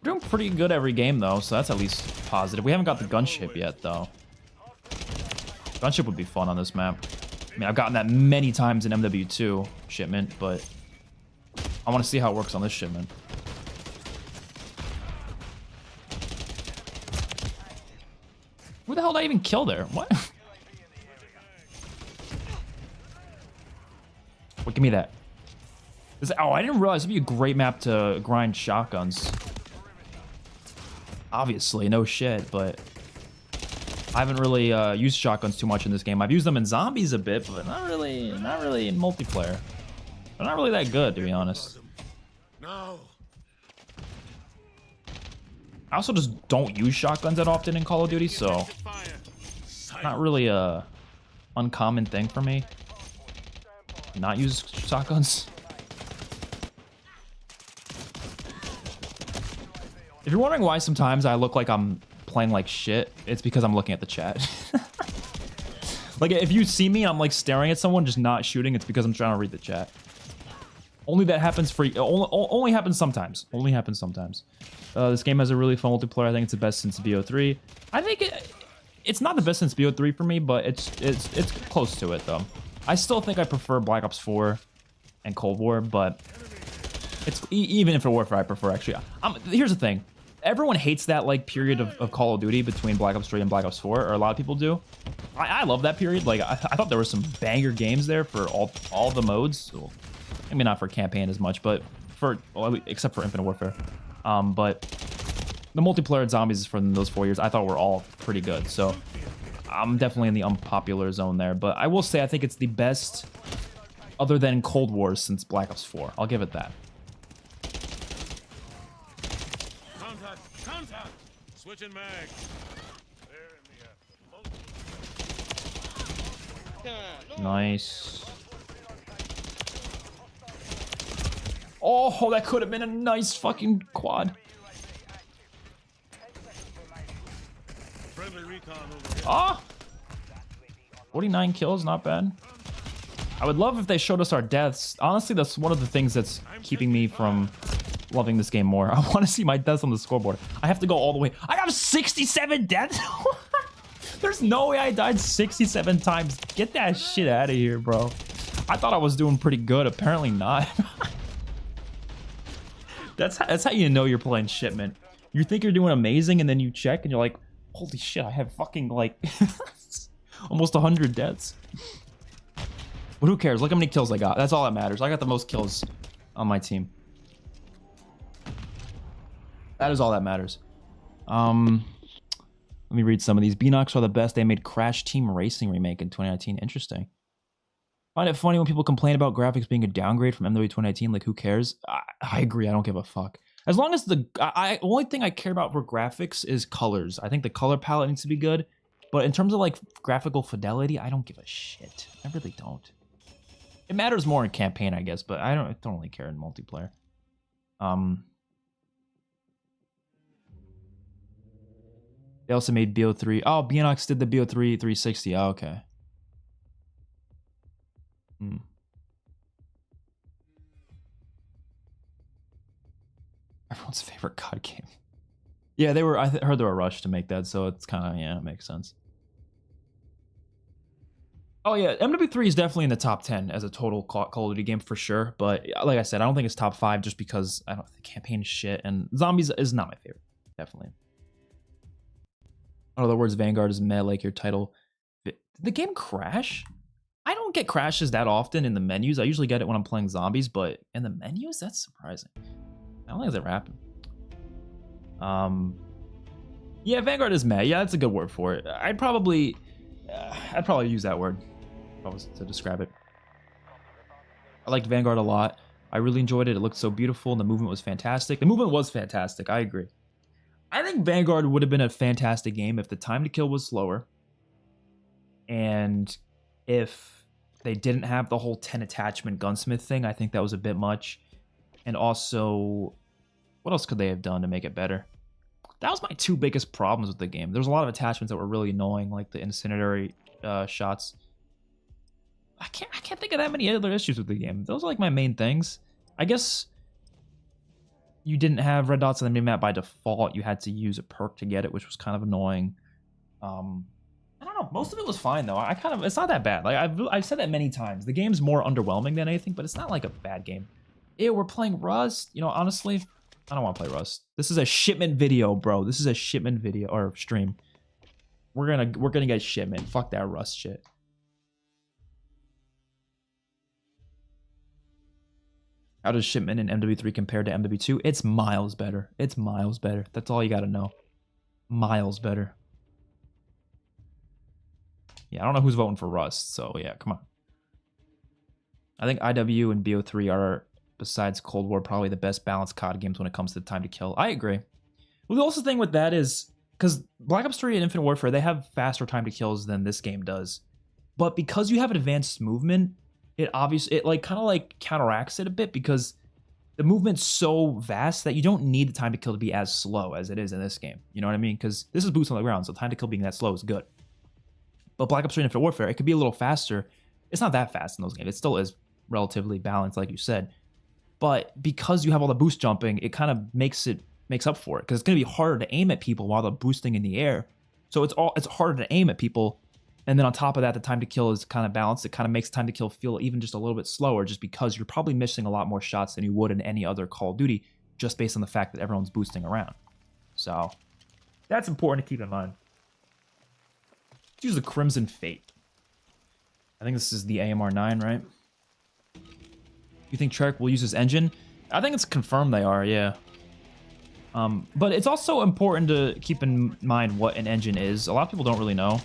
Speaker 1: We're doing pretty good every game, though, so that's at least positive. We haven't got the gunship yet, though. Gunship would be fun on this map. I mean, I've gotten that many times in MW2 Shipment, but I want to see how it works on this Shipment. Who the hell did I even kill there? What? What, give me that. Oh, I didn't realize it'd be a great map to grind shotguns. Obviously, no shit, but I haven't really used shotguns too much in this game. I've used them in zombies a bit, but not really in multiplayer. They're not really that good, to be honest.
Speaker 2: No.
Speaker 1: I also just don't use shotguns that often in Call of Duty, so not really a uncommon thing for me. Not use shotguns. If you're wondering why sometimes I look like I'm playing like shit, it's because I'm looking at the chat. Like, if you see me, I'm like staring at someone, just not shooting, it's because I'm trying to read the chat. Only that happens for only happens sometimes. Only happens sometimes. This game has a really fun multiplayer. I think it's the best since BO3. I think it's not the best since BO3 for me, but it's close to it though. I still think I prefer Black Ops 4 and Cold War, but it's even Infinite Warfare I prefer actually. Here's the thing. everyone hates that like period of Call of Duty between Black Ops 3 and Black Ops 4, or a lot of people do. I love that period. Like I thought there were some banger games there for all the modes. Well, I mean, not for campaign as much, but for except for Infinite Warfare. But the multiplayer zombies from those 4 years I thought were all pretty good. So I'm definitely in the unpopular zone there. But I will say I think it's the best other than Cold War since Black Ops 4. I'll give it that.
Speaker 2: Contact! Switching mag. They're in the
Speaker 3: Come on, no.
Speaker 1: Nice. Oh, that could have been a nice fucking quad.
Speaker 2: friendly recon over here.
Speaker 1: Ah! 49 kills, not bad. I would love if they showed us our deaths. Honestly, that's one of the things that's keeping me from loving this game more. I want to see my deaths on the scoreboard. I have to go all the way. I have 67 deaths? There's no way I died 67 times. Get that shit out of here, bro. I thought I was doing pretty good. Apparently not. That's how you know you're playing Shipment. You think you're doing amazing, and then you check, and you're like, holy shit, I have fucking, like, almost 100 deaths. But who cares? Look how many kills I got. That's all that matters. I got the most kills on my team. That is all that matters. Let me read some of these. Beanox are the best. They made Crash Team Racing remake in 2019. Interesting. Find it funny when people complain about graphics being a downgrade from MW 2019. Like, who cares? I agree. I don't give a fuck. As long as the only thing I care about for graphics is colors. I think the color palette needs to be good. But in terms of like graphical fidelity, I don't give a shit. I really don't. It matters more in campaign, I guess, but I don't really care in multiplayer. They also made BO3. Oh, Beanox did the BO3 360. Oh, okay. Everyone's favorite COD game. Yeah, they were. I heard they were rushed to make that, so it's kind of, yeah, it makes sense. Oh yeah, MW3 is definitely in the top 10 as a total Call of Duty game for sure. But like I said, I don't think it's top 5 just because I don't. The campaign is shit, and zombies is not my favorite. Definitely. In other words, Vanguard is meh, like your title. Did the game crash? I don't get crashes that often in the menus. I usually get it when I'm playing zombies, but in the menus, that's surprising. I don't think it's ever happened. Yeah, Vanguard is meh. Yeah, that's a good word for it. I'd probably use that word if I was to describe it. I liked Vanguard a lot. I really enjoyed it. It looked so beautiful, and the movement was fantastic. The movement was fantastic. I agree. I think Vanguard would have been a fantastic game if the time to kill was slower, and if they didn't have the whole 10 attachment gunsmith thing. I think that was a bit much. And also, what else could they have done to make it better? That was my two biggest problems with the game. There's a lot of attachments that were really annoying, like the incendiary shots. I can't think of that many other issues with the game. Those are like my main things. I guess you didn't have red dots on the minimap by default. You had to use a perk to get it, which was kind of annoying. I don't know. Most of it was fine though. It's not that bad. Like I've said that many times. The game's more underwhelming than anything, but it's not like a bad game. Ew, we're playing Rust. You know, honestly, I don't want to play Rust. This is a Shipment video, bro. This is a Shipment video or stream. We're gonna get Shipment. Fuck that Rust shit. How does Shipment in MW3 compare to MW2? It's miles better. It's miles better. That's all you gotta know. Miles better. Yeah, I don't know who's voting for Rust, so yeah, come on. I think IW and BO3 are, besides Cold War, probably the best balanced COD games when it comes to time to kill. I agree. Well, the also thing with that is, because Black Ops 3 and Infinite Warfare, they have faster time to kills than this game does. But because you have an advanced movement, it like kind of like counteracts it a bit, because the movement's so vast that you don't need the time to kill to be as slow as it is in this game. You know what I mean? Because this is boots on the ground, so time to kill being that slow is good. But Black Ops 3 and Infinite Warfare, it could be a little faster. It's not that fast in those games. It still is relatively balanced, like you said. But because you have all the boost jumping, it kind of makes up for it, because it's going to be harder to aim at people while they're boosting in the air. So it's harder to aim at people. And then on top of that, the time to kill is kind of balanced. It kind of makes time to kill feel even just a little bit slower, just because you're probably missing a lot more shots than you would in any other Call of Duty, just based on the fact that everyone's boosting around. So that's important to keep in mind. Let's use the Crimson Fate. I think this is the AMR9, right? You think Treyarch will use this engine? I think it's confirmed they are, yeah. But it's also important to keep in mind what an engine is. A lot of people don't really know.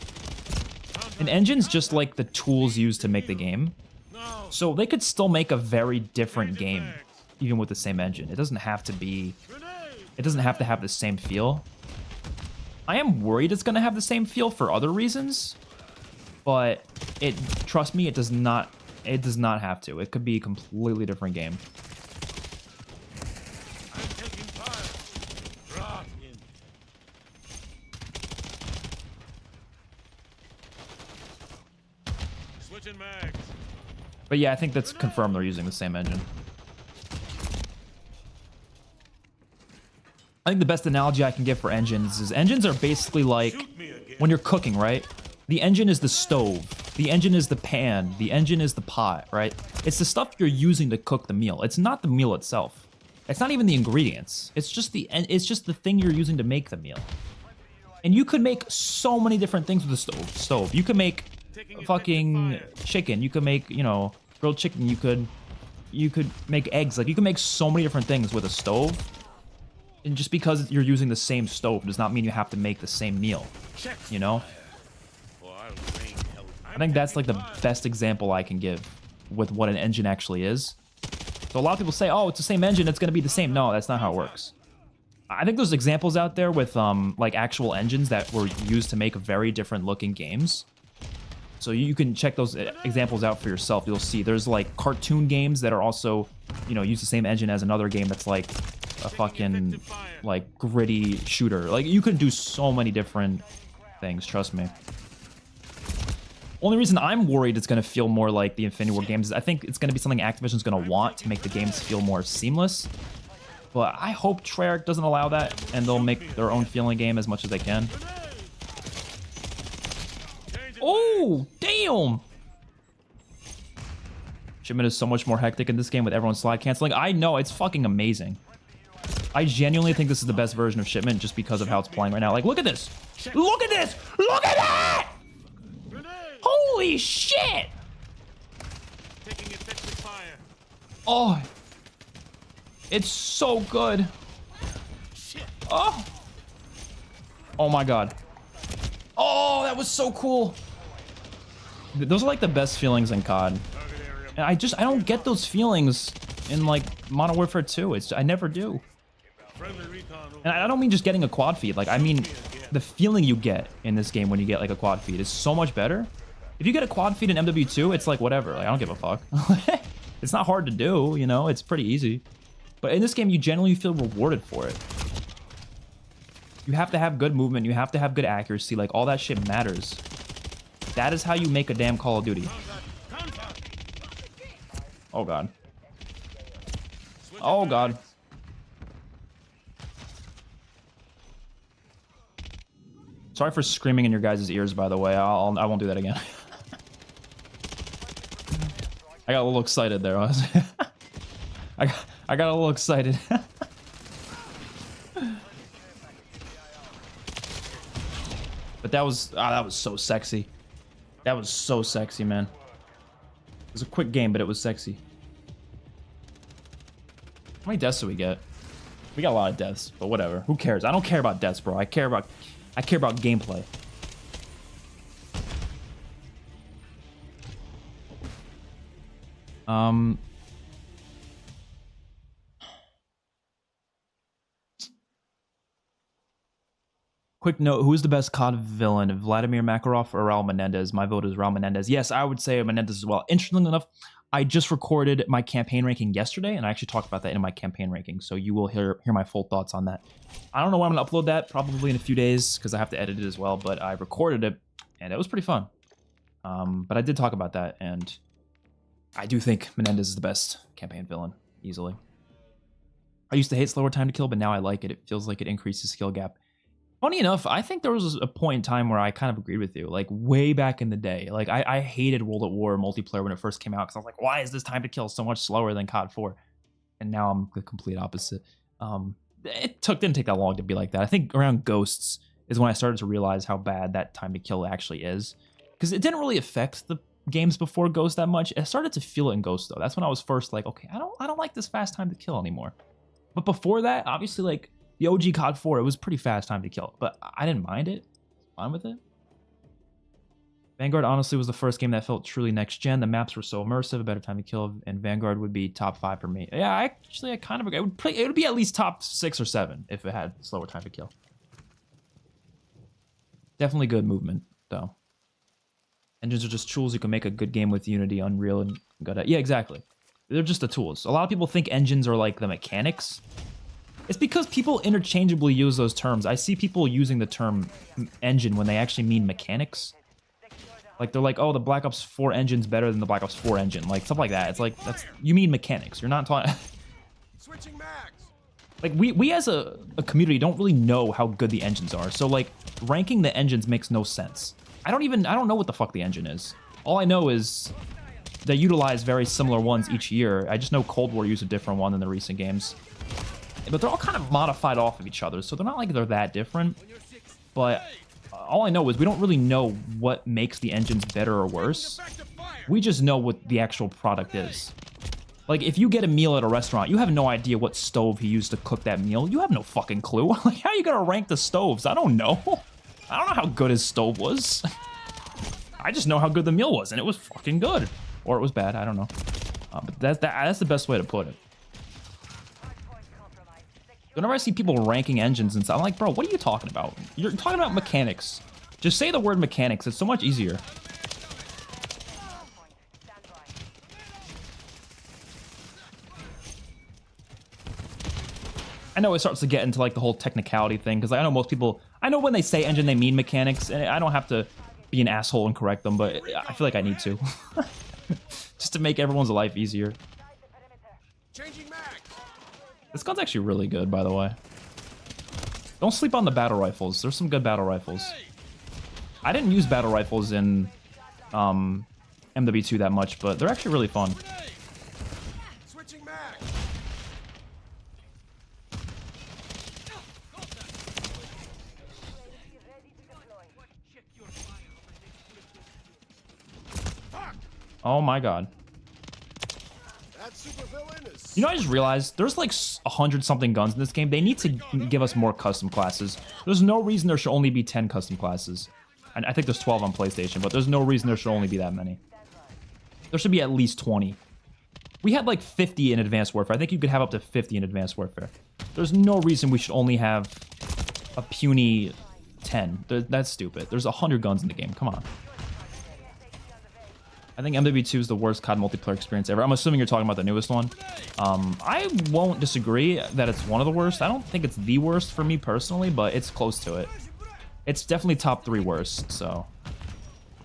Speaker 1: An engine's just like the tools used to make the game. So they could still make a very different game, even with the same engine. It doesn't have to be... It doesn't have to have the same feel. I am worried it's going to have the same feel for other reasons. But trust me, it does not have to. It could be a completely different game. But yeah, I think that's confirmed they're using the same engine. I think the best analogy I can give for engines is engines are basically like when you're cooking, right? The engine is the stove. The engine is the pan. The engine is the pot, right? It's the stuff you're using to cook the meal. It's not the meal itself. It's not even the ingredients. It's just the thing you're using to make the meal. And you could make so many different things with the stove. You could make fucking chicken. You could make, you know, grilled chicken. You could make eggs. Like, you can make so many different things with a stove. And just because you're using the same stove does not mean you have to make the same meal, you know? I think that's like the best example I can give with what an engine actually is. So a lot of people say, oh, it's the same engine, it's going to be the same. No, that's not how it works. I think there's examples out there with like actual engines that were used to make very different looking games. So you can check those examples out for yourself. You'll see there's like cartoon games that are also, you know, use the same engine as another game that's like a fucking like gritty shooter. Like, you can do so many different things, trust me. Only reason I'm worried it's going to feel more like the Infinity Ward games is I think it's going to be something Activision's going to want to make the games feel more seamless. But I hope Treyarch doesn't allow that, and they'll make their own feeling game as much as they can. Oh, damn! Shipment is so much more hectic in this game with everyone slide canceling. I know, it's fucking amazing. I genuinely think this is the best version of Shipment just because of how it's playing right now. Like, look at this! Look at this! Look at that! Holy shit! Oh, it's so good. Oh, oh my god. Oh, that was so cool. Those are like the best feelings in COD. And I don't get those feelings in like Modern Warfare 2. I never do. And I don't mean just getting a quad feed. Like, I mean the feeling you get in this game when you get like a quad feed is so much better. If you get a quad feed in MW2, it's like whatever. Like, I don't give a fuck. It's not hard to do, you know? It's pretty easy. But in this game, you generally feel rewarded for it. You have to have good movement. You have to have good accuracy. Like, all that shit matters. That is how you make a damn Call of Duty. Oh, God. Oh, God. Sorry for screaming in your guys' ears, by the way. I won't do that again. I got a little excited there. I got a little excited. But that was so sexy. That was so sexy, man. It was a quick game, but it was sexy. How many deaths do we get? We got a lot of deaths, but whatever. Who cares? I don't care about deaths, bro. I care about gameplay. Quick note, who is the best COD villain? Vladimir Makarov or Raul Menendez? My vote is Raul Menendez. Yes, I would say Menendez as well. Interestingly enough, I just recorded my campaign ranking yesterday, and I actually talked about that in my campaign ranking, so you will hear my full thoughts on that. I don't know when I'm going to upload that, probably in a few days, because I have to edit it as well, but I recorded it, and it was pretty fun. But I did talk about that, and I do think Menendez is the best campaign villain, easily. I used to hate slower time to kill, but now I like it. It feels like it increases skill gap. Funny enough, I think there was a point in time where I kind of agreed with you, like way back in the day. Like, I hated World at War multiplayer when it first came out, because I was like, why is this time to kill so much slower than COD 4? And now I'm the complete opposite. didn't take that long to be like that. I think around Ghosts is when I started to realize how bad that time to kill actually is, because it didn't really affect the games before Ghost that much. I started to feel it in Ghost though. That's when I was first like, okay, I don't like this fast time to kill anymore. But before that, obviously, like the OG COD 4, it was pretty fast time to kill, but I didn't mind it. Fine with it. Vanguard honestly was the first game that felt truly next gen. The maps were so immersive, a better time to kill, and Vanguard would be top 5 for me. Yeah, I kind of agree. It would be at least top 6 or 7 if it had slower time to kill. Definitely good movement though. Engines are just tools. You can make a good game with Unity, Unreal, and God. Yeah, exactly. They're just the tools. A lot of people think engines are like the mechanics. It's because people interchangeably use those terms. I see people using the term engine when they actually mean mechanics. Like they're like, oh, the Black Ops 4 engine's better than the Black Ops 4 engine, like stuff like that. It's like you mean mechanics. You're not talking.
Speaker 2: Switching mags.
Speaker 1: Like we as a community don't really know how good the engines are. So like ranking the engines makes no sense. I don't know what the fuck the engine is. All I know is they utilize very similar ones each year. I just know Cold War used a different one than the recent games. But they're all kind of modified off of each other, so they're not like they're that different. But all I know is we don't really know what makes the engines better or worse. We just know what the actual product is. Like, if you get a meal at a restaurant, you have no idea what stove he used to cook that meal. You have no fucking clue. Like, how are you gonna rank the stoves? I don't know. I don't know how good his stove was. I just know how good the meal was, and it was fucking good. Or it was bad, I don't know. But that's the best way to put it. Whenever I see people ranking engines and stuff, I'm like, bro, what are you talking about? You're talking about mechanics. Just say the word mechanics. It's so much easier. I know it starts to get into like the whole technicality thing, because I know most people, I know when they say engine, they mean mechanics, and I don't have to be an asshole and correct them, but I feel like I need to. Just to make everyone's life easier.
Speaker 2: Changing mags.
Speaker 1: This gun's actually really good, by the way. Don't sleep on the battle rifles. There's some good battle rifles. I didn't use battle rifles in MW2 that much, but they're actually really fun.
Speaker 2: Switching mags.
Speaker 1: Oh my god.
Speaker 2: That supervillain is.
Speaker 1: You know, I just realized there's like 100-something guns in this game. They need to give us more custom classes. There's no reason there should only be 10 custom classes. And I think there's 12 on PlayStation, but there's no reason there should only be that many. There should be at least 20. We had like 50 in Advanced Warfare. I think you could have up to 50 in Advanced Warfare. There's no reason we should only have a puny 10. That's stupid. There's 100 guns in the game. Come on. I think MW2 is the worst COD multiplayer experience ever. I'm assuming you're talking about the newest one. I won't disagree that it's one of the worst. I don't think it's the worst for me personally, but it's close to it. It's definitely top 3 worst, so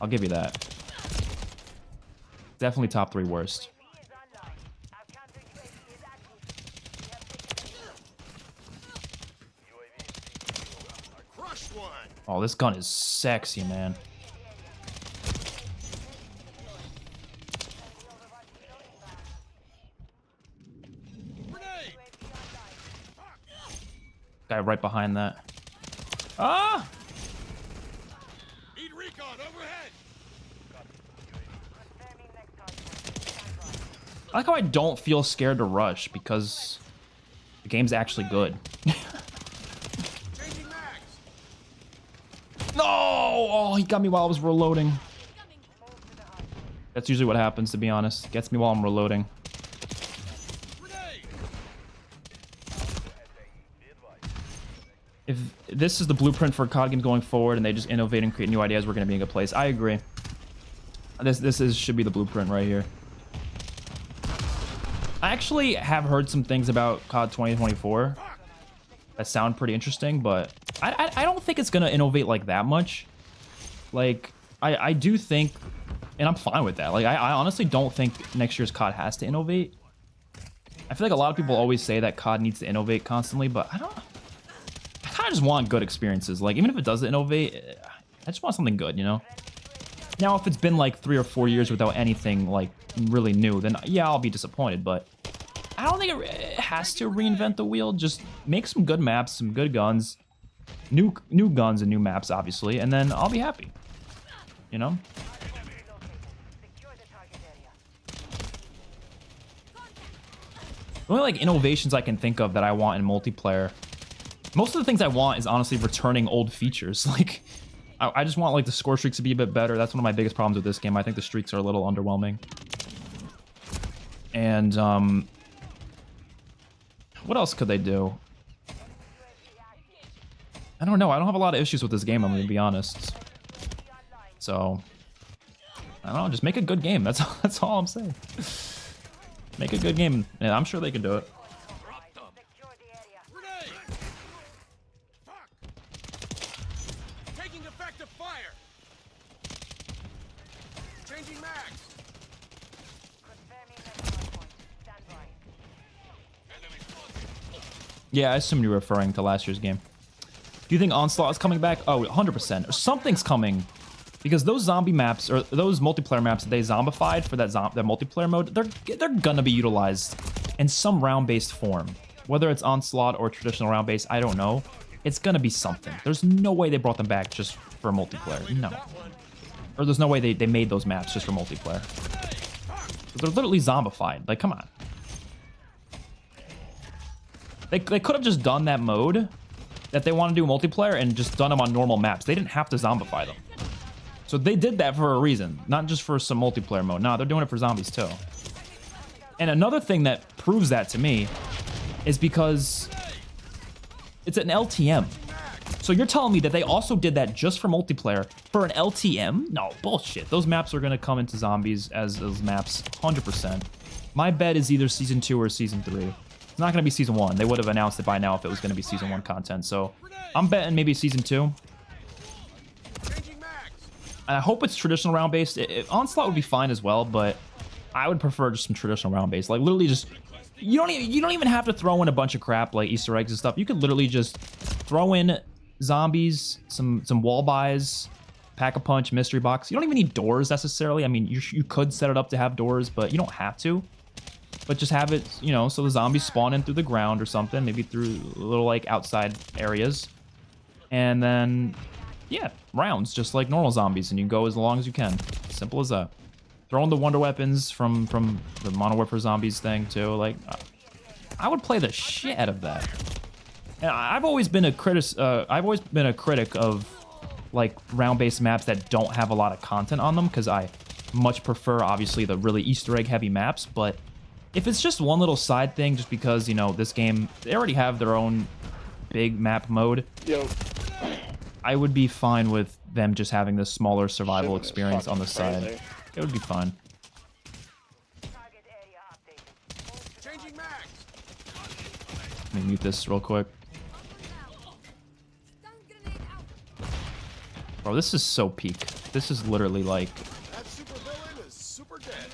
Speaker 1: I'll give you that. Definitely top 3 worst. Oh, this gun is sexy, man. Guy right behind that. Ah!
Speaker 2: Need recon overhead.
Speaker 1: I like how I don't feel scared to rush because the game's actually good.
Speaker 2: Changing mags.
Speaker 1: No! Oh, he got me while I was reloading. That's usually what happens, to be honest. Gets me while I'm reloading. If this is the blueprint for COD games going forward and they just innovate and create new ideas, we're going to be in a good place. I agree. Should be the blueprint right here. I actually have heard some things about COD 2024 that sound pretty interesting, but I don't think it's going to innovate like that much. Like, I do think, and I'm fine with that. Like, I honestly don't think next year's COD has to innovate. I feel like a lot of people always say that COD needs to innovate constantly, but I kind of just want good experiences. Like, even if it doesn't innovate, I just want something good, you know? Now, if it's been like 3 or 4 years without anything like really new, then yeah, I'll be disappointed, but I don't think it has to reinvent the wheel. Just make some good maps, some good guns, new guns and new maps, obviously, and then I'll be happy. You know? The only like innovations I can think of that I want in multiplayer, most of the things I want is honestly returning old features. Like, I just want like the score streaks to be a bit better. That's one of my biggest problems with this game. I think the streaks are a little underwhelming. And what else could they do? I don't know. I don't have a lot of issues with this game, I'm gonna be honest. So I don't know, just make a good game. That's all I'm saying. Make a good game. Yeah, I'm sure they can do it.
Speaker 2: Taking effective fire. Changing max.
Speaker 1: Yeah, I assume you're referring to last year's game. Do you think Onslaught is coming back? Oh, 100%. Something's coming. Because those zombie maps, or those multiplayer maps that they zombified for that multiplayer mode, they're gonna be utilized in some round-based form. Whether it's Onslaught or traditional round-based, I don't know. It's gonna be something. There's no way they brought them back just for multiplayer. No. Or there's no way they made those maps just for multiplayer. They're literally zombified. Like, come on. They could have just done that mode that they want to do multiplayer and just done them on normal maps. They didn't have to zombify them. So they did that for a reason, not just for some multiplayer mode. No, they're doing it for zombies too. And another thing that proves that to me is because it's an LTM. So you're telling me that they also did that just for multiplayer for an LTM? No, bullshit. Those maps are going to come into zombies as those maps 100%. My bet is either Season 2 or Season 3. It's not going to be Season 1. They would have announced it by now if it was going to be Season 1 content. So I'm betting maybe Season 2. And I hope it's traditional round-based. Onslaught would be fine as well, but I would prefer just some traditional round-based. Like, literally just... You don't even have to throw in a bunch of crap, like Easter eggs and stuff. You could literally just throw in zombies, some wall buys, pack-a-punch, mystery box. You don't even need doors, necessarily. I mean, you could set it up to have doors, but you don't have to. But just have it, you know, so the zombies spawn in through the ground or something. Maybe through little, like, outside areas. And then... yeah, rounds, just like normal zombies, and you go as long as you can. Simple as that. Throw in the wonder weapons from the Modern Warfare Zombies thing, too. Like, I would play the shit out of that. And I've always been a critic of, like, round-based maps that don't have a lot of content on them, because I much prefer, obviously, the really Easter egg-heavy maps, but if it's just one little side thing, just because, you know, this game, they already have their own big map mode.
Speaker 4: Yo.
Speaker 1: I would be fine with them just having this smaller survival experience on the side. It would be fine. Let me mute this real quick. Bro, this is so peak. This is literally like...
Speaker 2: That super villain is super dead.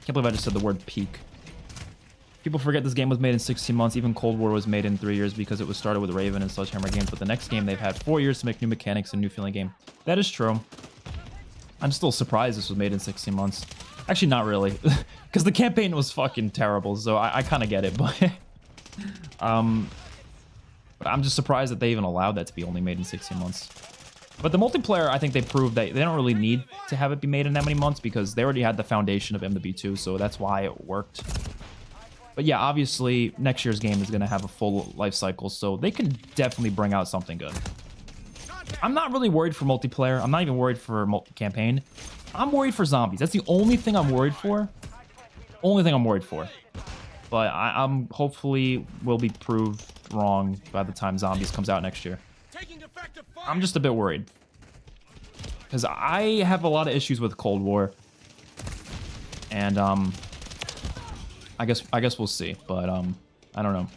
Speaker 1: Can't believe I just said the word peak. People forget this game was made in 16 months. Even Cold War was made in 3 years because it was started with Raven and Sledgehammer Games. But the next game, they've had 4 years to make new mechanics and new feeling game. That is true. I'm still surprised this was made in 16 months. Actually, not really. Because the campaign was fucking terrible. So I kind of get it. But I'm just surprised that they even allowed that to be only made in 16 months. But the multiplayer, I think they proved that they don't really need to have it be made in that many months because they already had the foundation of MW2. So that's why it worked. But yeah, obviously, next year's game is going to have a full life cycle, so they can definitely bring out something good. I'm not really worried for multiplayer. I'm not even worried for campaign. I'm worried for zombies. That's the only thing I'm worried for. Only thing I'm worried for. But I'm hopefully will be proved wrong by the time Zombies comes out next year. I'm just a bit worried. Because I have a lot of issues with Cold War. And, I guess we'll see, but I don't know.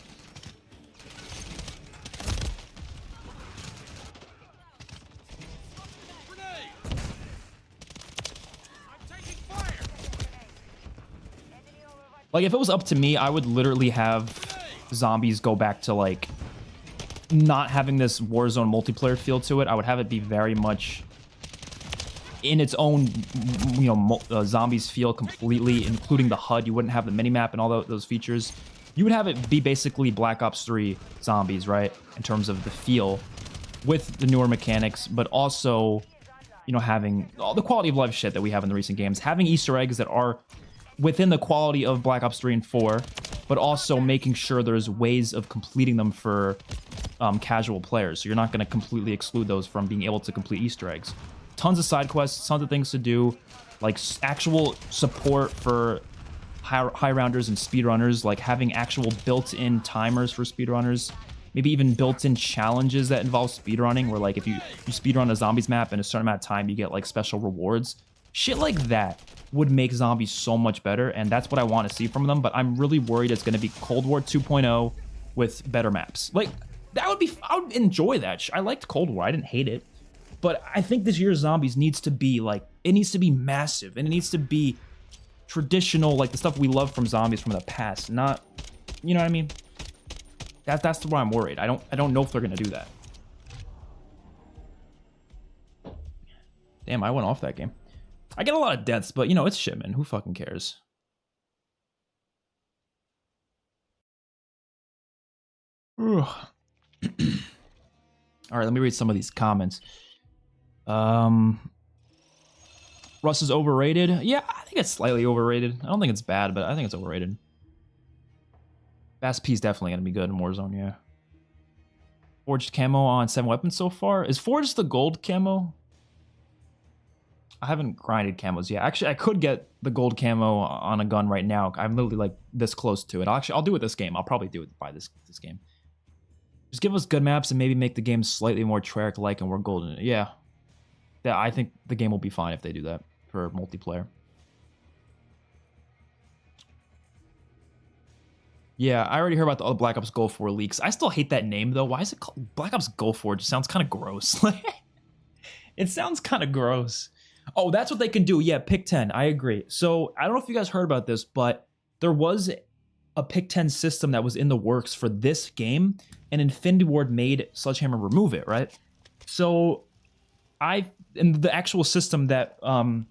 Speaker 1: Like if it was up to me, I would literally have Zombies go back to like not having this Warzone multiplayer feel to it. I would have it be very much in its own, zombies feel completely, including the HUD. You wouldn't have the minimap and all those features. You would have it be basically Black Ops 3 zombies, right? In terms of the feel with the newer mechanics, but also, having all the quality of life shit that we have in the recent games, having Easter eggs that are within the quality of Black Ops 3 and 4, but also making sure there's ways of completing them for casual players. So you're not going to completely exclude those from being able to complete Easter eggs. Tons of side quests, tons of things to do, like actual support for high rounders and speedrunners, like having actual built-in timers for speedrunners, maybe even built-in challenges that involve speedrunning, where like if you speedrun a zombies map in a certain amount of time, you get like special rewards. Shit like that would make zombies so much better, and that's what I want to see from them, but I'm really worried it's going to be Cold War 2.0 with better maps. Like, I would enjoy that. I liked Cold War, I didn't hate it, but I think this year's zombies needs to be like, it needs to be massive, and it needs to be traditional, like the stuff we love from zombies from the past, not, you know what I mean? That's why I'm worried. I don't know if they're going to do that. Damn, I went off that game. I get a lot of deaths, but, it's Shipment. Who fucking cares? All right, let me read some of these comments. Rust is overrated. Yeah, I think it's slightly overrated. I don't think it's bad, but I think it's overrated. Bass P is definitely going to be good in Warzone, yeah. Forged camo on 7 weapons so far. Is Forged the gold camo? I haven't grinded camos yet. Actually, I could get the gold camo on a gun right now. I'm literally like this close to it. I'll do it this game. I'll probably do it by this game. Just give us good maps and maybe make the game slightly more Treyarch-like and we're golden. Yeah. I think the game will be fine if they do that for multiplayer. Yeah, I already heard about the other Black Ops Gulf War leaks. I still hate that name, though. Why is it called Black Ops Gulf War? It just sounds kind of gross. It sounds kind of gross. Oh, that's what they can do. Yeah, pick 10. I agree. So, I don't know if you guys heard about this, but there was a pick 10 system that was in the works for this game, and Infinity Ward made Sledgehammer remove it, right? So, and the actual system that, of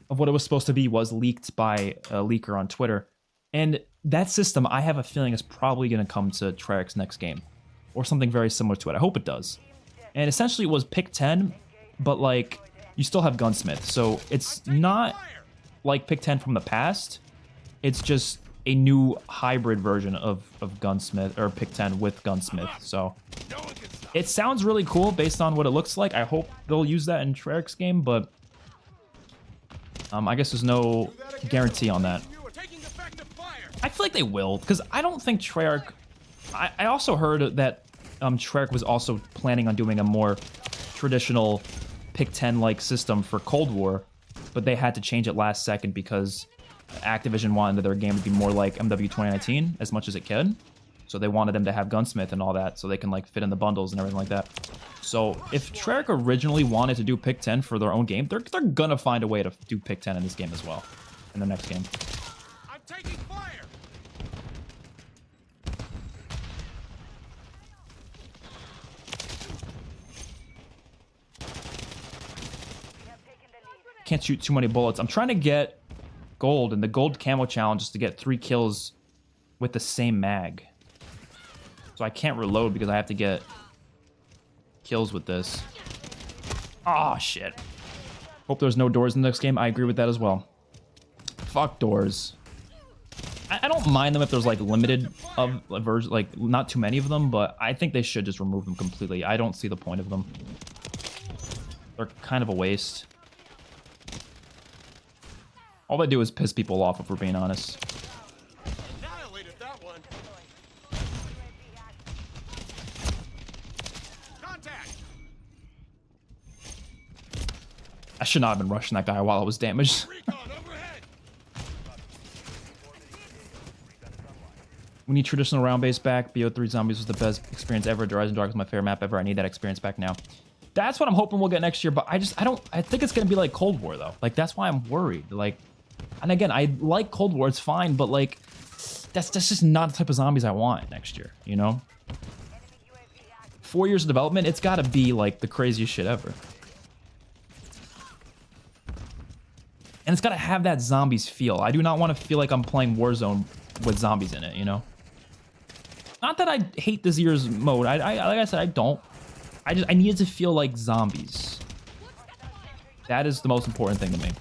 Speaker 1: what it was supposed to be was leaked by a leaker on Twitter. And that system, I have a feeling, is probably going to come to Treyarch's next game. Or something very similar to it. I hope it does. And essentially it was pick 10, but like, you still have Gunsmith. So it's not like pick 10 from the past. It's just a new hybrid version of Gunsmith, or pick 10 with Gunsmith. So it sounds really cool based on what it looks like. I hope they'll use that in Treyarch's game, but I guess there's no guarantee on that. I feel like they will, because I don't think Treyarch... I also heard that Treyarch was also planning on doing a more traditional pick 10-like system for Cold War, but they had to change it last second because Activision wanted their game to be more like MW 2019 as much as it can. So they wanted them to have Gunsmith and all that so they can like fit in the bundles and everything like that. So if Treyarch originally wanted to do pick 10 for their own game, they're gonna find a way to do pick 10 in this game as well, in the next game.
Speaker 2: I'm taking fire.
Speaker 1: Can't shoot too many bullets. I'm trying to get gold, and the gold camo challenge is to get 3 kills with the same mag. So I can't reload because I have to get kills with this. Oh shit. Hope there's no doors in the next game. I agree with that as well. Fuck doors. I don't mind them if there's like limited of version, like not too many of them, but I think they should just remove them completely. I don't see the point of them. They're kind of a waste. All they do is piss people off, if we're being honest.
Speaker 2: Annihilated that one. Contact.
Speaker 1: I should not have been rushing that guy while I was damaged.
Speaker 2: Recon overhead.
Speaker 1: We need traditional round base back. BO3 Zombies was the best experience ever. Horizon Dark is my favorite map ever. I need that experience back now. That's what I'm hoping we'll get next year, but I think it's gonna be like Cold War though. Like that's why I'm worried. Like, and again, I like Cold War, it's fine, but like that's just not the type of zombies I want next year, you know? 4 years of development, it's gotta be like the craziest shit ever. And it's got to have that zombies feel. I do not want to feel like I'm playing Warzone with zombies in it, you know? Not that I hate this year's mode. I like I said, I don't. I need it to feel like zombies. That is the most important thing to me.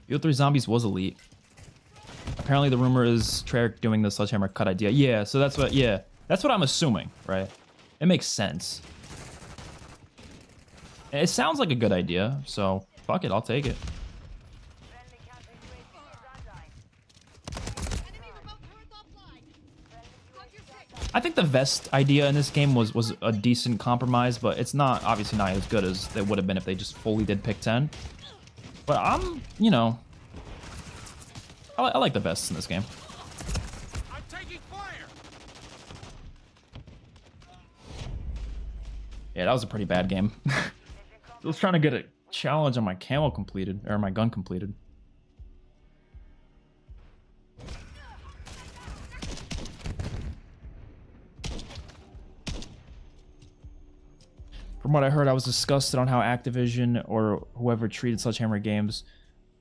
Speaker 1: Field 3 Zombies was elite. Apparently the rumor is Treyarch doing the Sledgehammer cut idea. Yeah, so that's what I'm assuming, right? It makes sense. It sounds like a good idea, so fuck it, I'll take it. I think the vest idea in this game was a decent compromise, but it's not, obviously not as good as it would have been if they just fully did pick 10. But I'm, you know, I like the vests in this game.
Speaker 2: I'm taking fire.
Speaker 1: Yeah, that was a pretty bad game. I was trying to get a challenge on my camo completed, or my gun completed. From what I heard, I was disgusted on how Activision or whoever treated Sledgehammer games.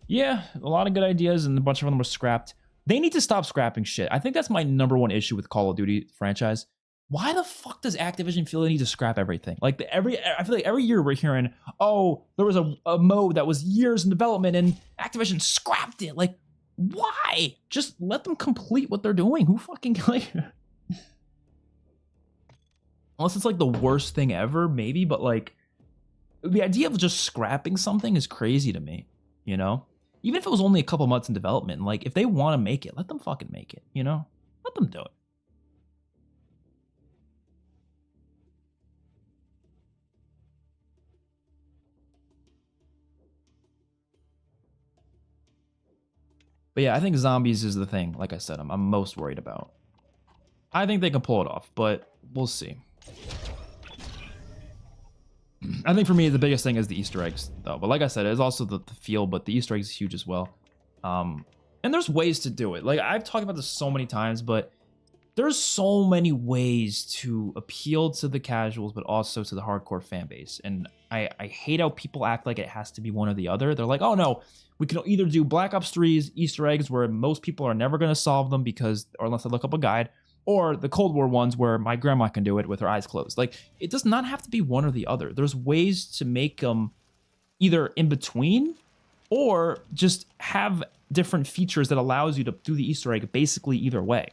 Speaker 1: Yeah, a lot of good ideas, and a bunch of them were scrapped. They need to stop scrapping shit. I think that's my #1 issue with Call of Duty franchise. Why the fuck does Activision feel they need to scrap everything? Like, I feel like every year we're hearing, oh, there was a mode that was years in development, and Activision scrapped it. Like, why? Just let them complete what they're doing. Who fucking, like... Unless it's like the worst thing ever, maybe, but like the idea of just scrapping something is crazy to me, you know? Even if it was only a couple months in development, like if they want to make it, let them fucking make it, you know? Let them do it. But yeah, I think zombies is the thing, like I said, I'm most worried about. I think they can pull it off, but we'll see. I think for me, the biggest thing is the Easter eggs, though. But like I said, it's also the feel, but the Easter eggs is huge as well. And there's ways to do it. Like, I've talked about this so many times, but there's so many ways to appeal to the casuals, but also to the hardcore fan base. And I hate how people act like it has to be one or the other. They're like, oh, no, we can either do Black Ops 3's Easter eggs where most people are never going to solve them because, or unless they look up a guide, or the Cold War ones where my grandma can do it with her eyes closed. Like, it does not have to be one or the other. There's ways to make them either in between or just have different features that allows you to do the Easter egg basically either way.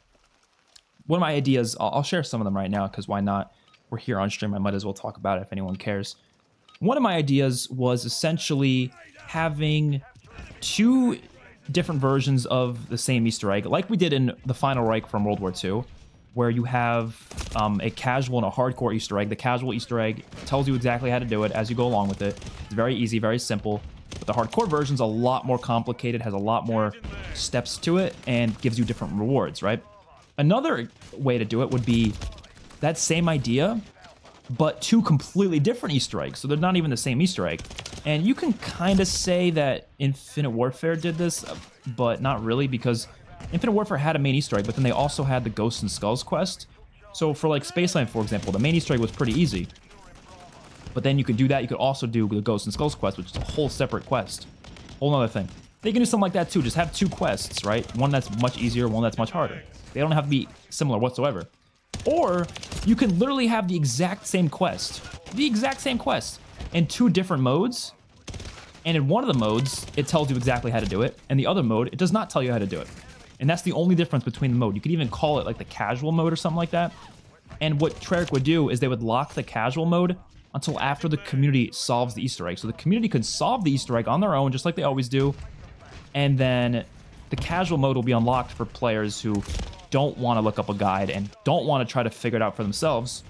Speaker 1: One of my ideas, I'll share some of them right now because why not? We're here on stream. I might as well talk about it if anyone cares. One of my ideas was essentially having 2 different versions of the same Easter egg, like we did in the Final Reich from World War II, where you have a casual and a hardcore Easter egg. The casual Easter egg tells you exactly how to do it as you go along with it. It's very easy, very simple. But the hardcore version's a lot more complicated, has a lot more steps to it, and gives you different rewards, right? Another way to do it would be that same idea, but 2 completely different Easter eggs. So they're not even the same Easter egg. And you can kind of say that Infinite Warfare did this, but not really, because Infinite Warfare had a main Easter egg, but then they also had the Ghosts and Skulls quest. So for like Spaceland, for example, the main Easter egg was pretty easy. But then you could do that. You could also do the Ghosts and Skulls quest, which is a whole separate quest. Whole other thing. They can do something like that too. Just have 2 quests, right? One that's much easier, one that's much harder. They don't have to be similar whatsoever. Or you can literally have the exact same quest. The exact same quest in 2 different modes. And in one of the modes, it tells you exactly how to do it. And the other mode, it does not tell you how to do it. And that's the only difference between the mode. You could even call it like the casual mode or something like that. And what Treyarch would do is they would lock the casual mode until after the community solves the Easter egg. So the community could solve the Easter egg on their own, just like they always do. And then the casual mode will be unlocked for players who don't want to look up a guide and don't want to try to figure it out for themselves.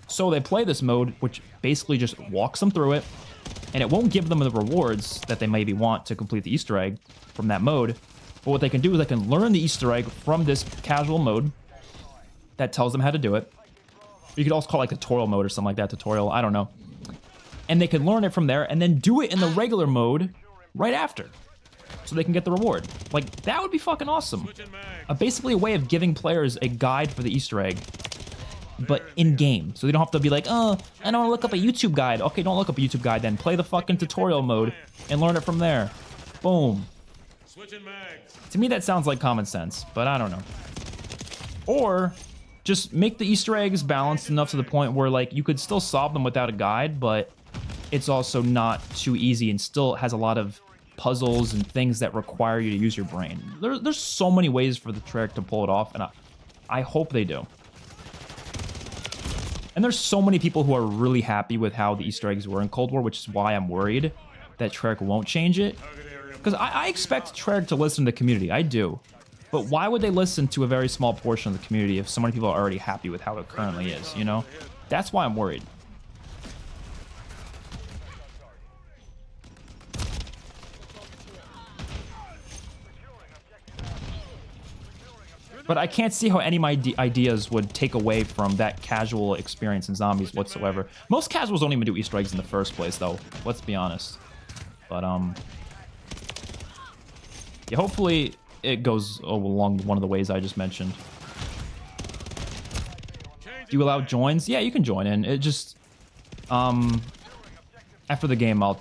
Speaker 1: So they play this mode, which basically just walks them through it, and it won't give them the rewards that they maybe want to complete the Easter egg from that mode. But what they can do is they can learn the Easter egg from this casual mode that tells them how to do it. You could also call it like tutorial mode or something like that, tutorial, I don't know. And they can learn it from there and then do it in the regular mode right after, so they can get the reward. Like, that would be fucking awesome. Basically a way of giving players a guide for the Easter egg but in game, so they don't have to be like, oh, I don't want to look up a YouTube guide. Okay, don't look up a YouTube guide then. Play the fucking tutorial mode and learn it from there. Boom.
Speaker 2: Switching mags.
Speaker 1: To me, that sounds like common sense, but I don't know. Or just make the Easter eggs balanced enough to the point where, like, you could still solve them without a guide, but it's also not too easy and still has a lot of puzzles and things that require you to use your brain. There's so many ways for the Treyarch to pull it off, and I hope they do. And there's so many people who are really happy with how the Easter eggs were in Cold War, which is why I'm worried that Treyarch won't change it. Because I expect Treyarch to listen to the community. I do. But why would they listen to a very small portion of the community if so many people are already happy with how it currently is, you know? That's why I'm worried. But I can't see how any of my ideas would take away from that casual experience in zombies whatsoever. Most casuals don't even do Easter eggs in the first place, though. Let's be honest. But, yeah, hopefully it goes along one of the ways I just mentioned. Do you allow joins? Yeah, you can join in. It just, after the game, I'll,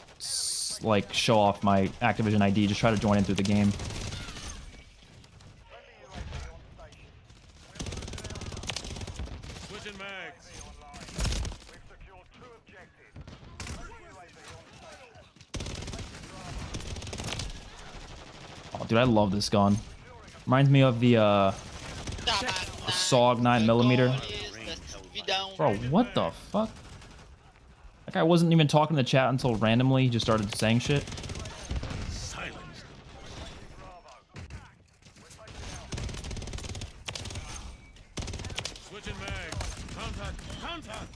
Speaker 1: like, show off my Activision ID. Just try to join in through the game. Oh, dude, I love this gun. Reminds me of the SOG 9mm. Bro, what the fuck? That guy wasn't even talking to the chat until randomly he just started saying shit.
Speaker 2: Switching mags. Contact.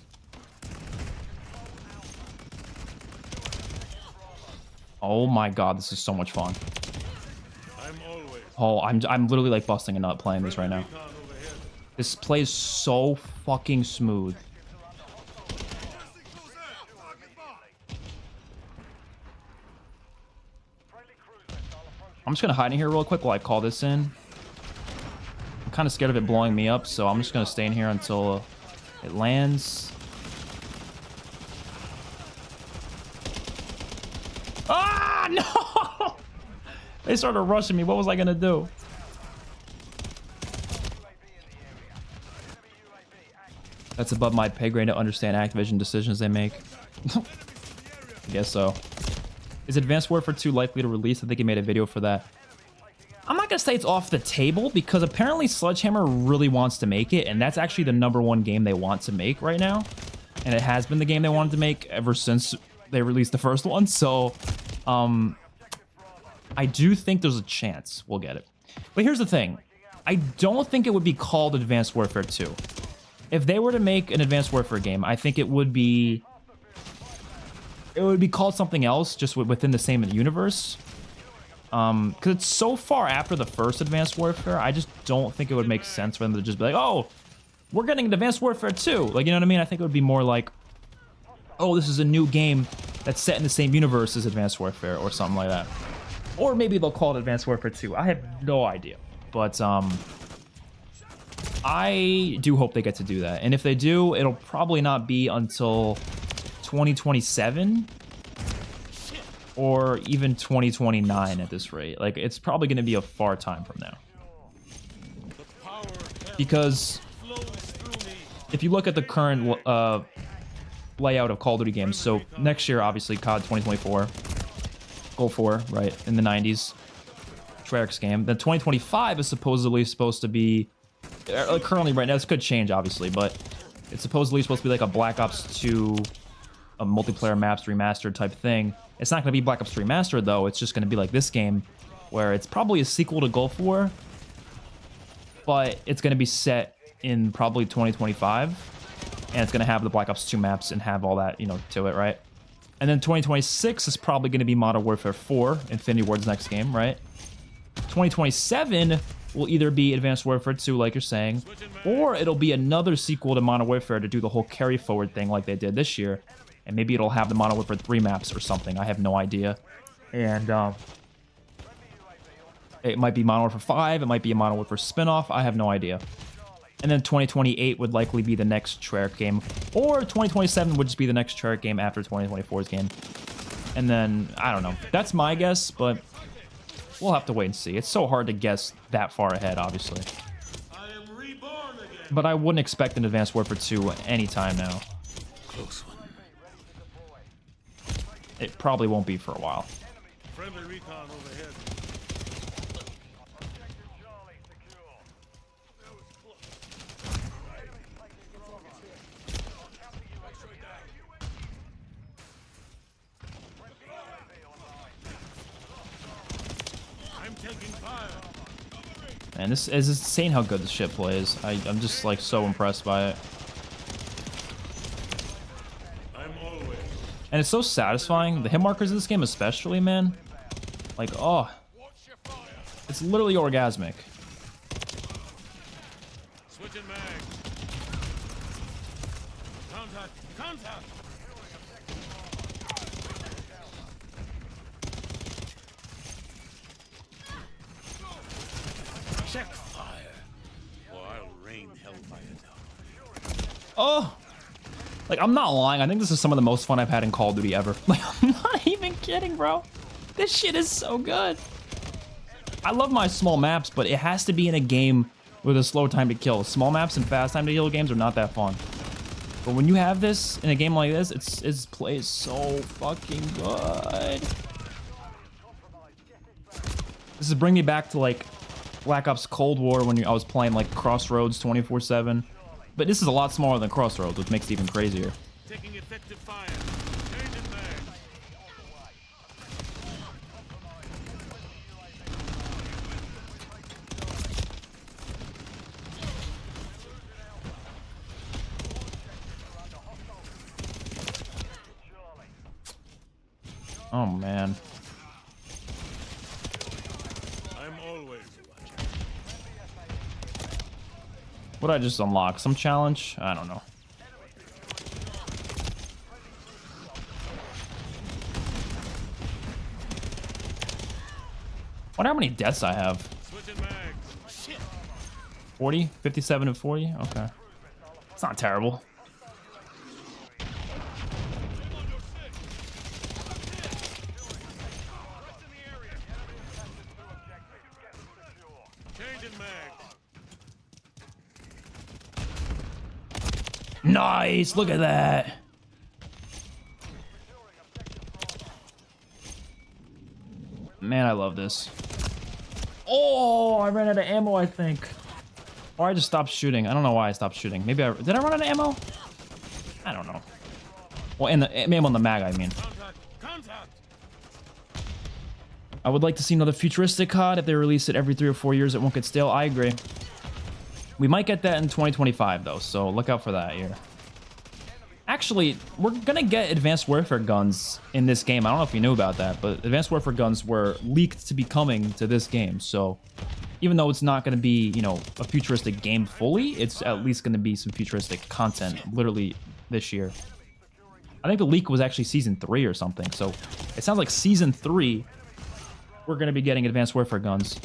Speaker 1: Oh my god, this is so much fun.
Speaker 2: I'm
Speaker 1: Oh, I'm literally like busting a nut playing this right now. This plays so fucking smooth. I'm just gonna hide in here real quick while I call this in. I'm kind of scared of it blowing me up, so I'm just gonna stay in here until it lands. Ah, no! They started rushing me. What was I gonna do? That's above my pay grade to understand Activision decisions they make. I guess so. Is Advanced Warfare 2 likely to release? I think he made a video for that. I'm not gonna say it's off the table because apparently Sledgehammer really wants to make it, and that's actually the #1 game they want to make right now. And it has been the game they wanted to make ever since they released the first one. So, I do think there's a chance we'll get it. But here's the thing. I don't think it would be called Advanced Warfare 2. If they were to make an Advanced Warfare game, I think it would be called something else, just within the same universe. Because it's so far after the first Advanced Warfare, I just don't think it would make sense for them to just be like, oh, we're getting an Advanced Warfare 2. Like, you know what I mean? I think it would be more like, oh, this is a new game that's set in the same universe as Advanced Warfare or something like that. Or maybe they'll call it Advanced Warfare 2. I have no idea. But, I do hope they get to do that. And if they do, it'll probably not be until 2027 or even 2029 at this rate. Like, it's probably going to be a far time from now. Because if you look at the current layout of Call of Duty games, so next year, obviously, COD 2024, Gulf War, right, in the 90s, Treyarch's game. Then 2025 is supposedly supposed to be, currently right now, this could change, obviously, but it's supposedly supposed to be like a Black Ops 2, a multiplayer maps remastered type thing. It's not going to be Black Ops 3 Remastered, though. It's just going to be like this game, where it's probably a sequel to Gulf War, but it's going to be set in probably 2025, and it's going to have the Black Ops 2 maps and have all that, you know, to it, right? And then 2026 is probably going to be Modern Warfare 4, Infinity Ward's next game, right? 2027 will either be Advanced Warfare 2, like you're saying, or it'll be another sequel to Modern Warfare to do the whole carry forward thing like they did this year. And maybe it'll have the Modern Warfare 3 maps or something. I have no idea. And it might be Modern Warfare 5. It might be a Modern Warfare spinoff. I have no idea. And then 2028 would likely be the next Treyarch game. Or 2027 would just be the next Treyarch game after 2024's game. And then, I don't know. That's my guess, but we'll have to wait and see. It's so hard to guess that far ahead, obviously.
Speaker 2: I am reborn again.
Speaker 1: But I wouldn't expect an Advanced Warfare 2 anytime now.
Speaker 2: Close one.
Speaker 1: It probably won't be for a while.
Speaker 2: Friendly recon overhead. I'm taking fire.
Speaker 1: And this is insane how good this ship plays. I'm just like so impressed by it.
Speaker 2: I'm always.
Speaker 1: And it's so satisfying. The hit markers in this game especially, man. Like, oh. It's literally orgasmic.
Speaker 2: Switching mag. Contact. Contact. Check fire. Or I'll rain hellfire down.
Speaker 1: Oh. Like, I'm not lying. I think this is some of the most fun I've had in Call of Duty ever. Like, I'm not even kidding, bro. This shit is so good. I love my small maps, but it has to be in a game with a slow time to kill. Small maps and fast time to kill games are not that fun. But when you have this in a game like this, it plays so fucking good. This is bringing me back to, like, Black Ops Cold War when I was playing, like, Crossroads 24/7. But this is a lot smaller than Crossroads, which makes it even crazier.
Speaker 2: Taking effective fire. Changing mag.
Speaker 1: Oh, man.
Speaker 2: I'm always watching.
Speaker 1: What did I just unlock? Some challenge? I don't know. Wonder how many deaths I have.
Speaker 2: Switching mag. Shit.
Speaker 1: 40? 57 and 40? Okay. It's not terrible.
Speaker 2: Changing mag.
Speaker 1: Nice! Look at that! Man, I love this. Oh, I ran out of ammo, I think. Or I just stopped shooting. I don't know why I stopped shooting. Maybe did I run out of ammo? I don't know. Well, in the ammo on the mag, I mean.
Speaker 2: Contact. Contact.
Speaker 1: I would like to see another futuristic COD. If they release it every 3 or 4 years, it won't get stale. I agree. We might get that in 2025, though, so look out for that year. Actually, we're gonna get Advanced Warfare guns in this game. I don't know if you knew about that, but Advanced Warfare guns were leaked to be coming to this game. So even though it's not gonna be, you know, a futuristic game fully, it's at least gonna be some futuristic content literally this year. I think the leak was actually Season 3 or something. So it sounds like Season 3, we're gonna be getting Advanced Warfare guns.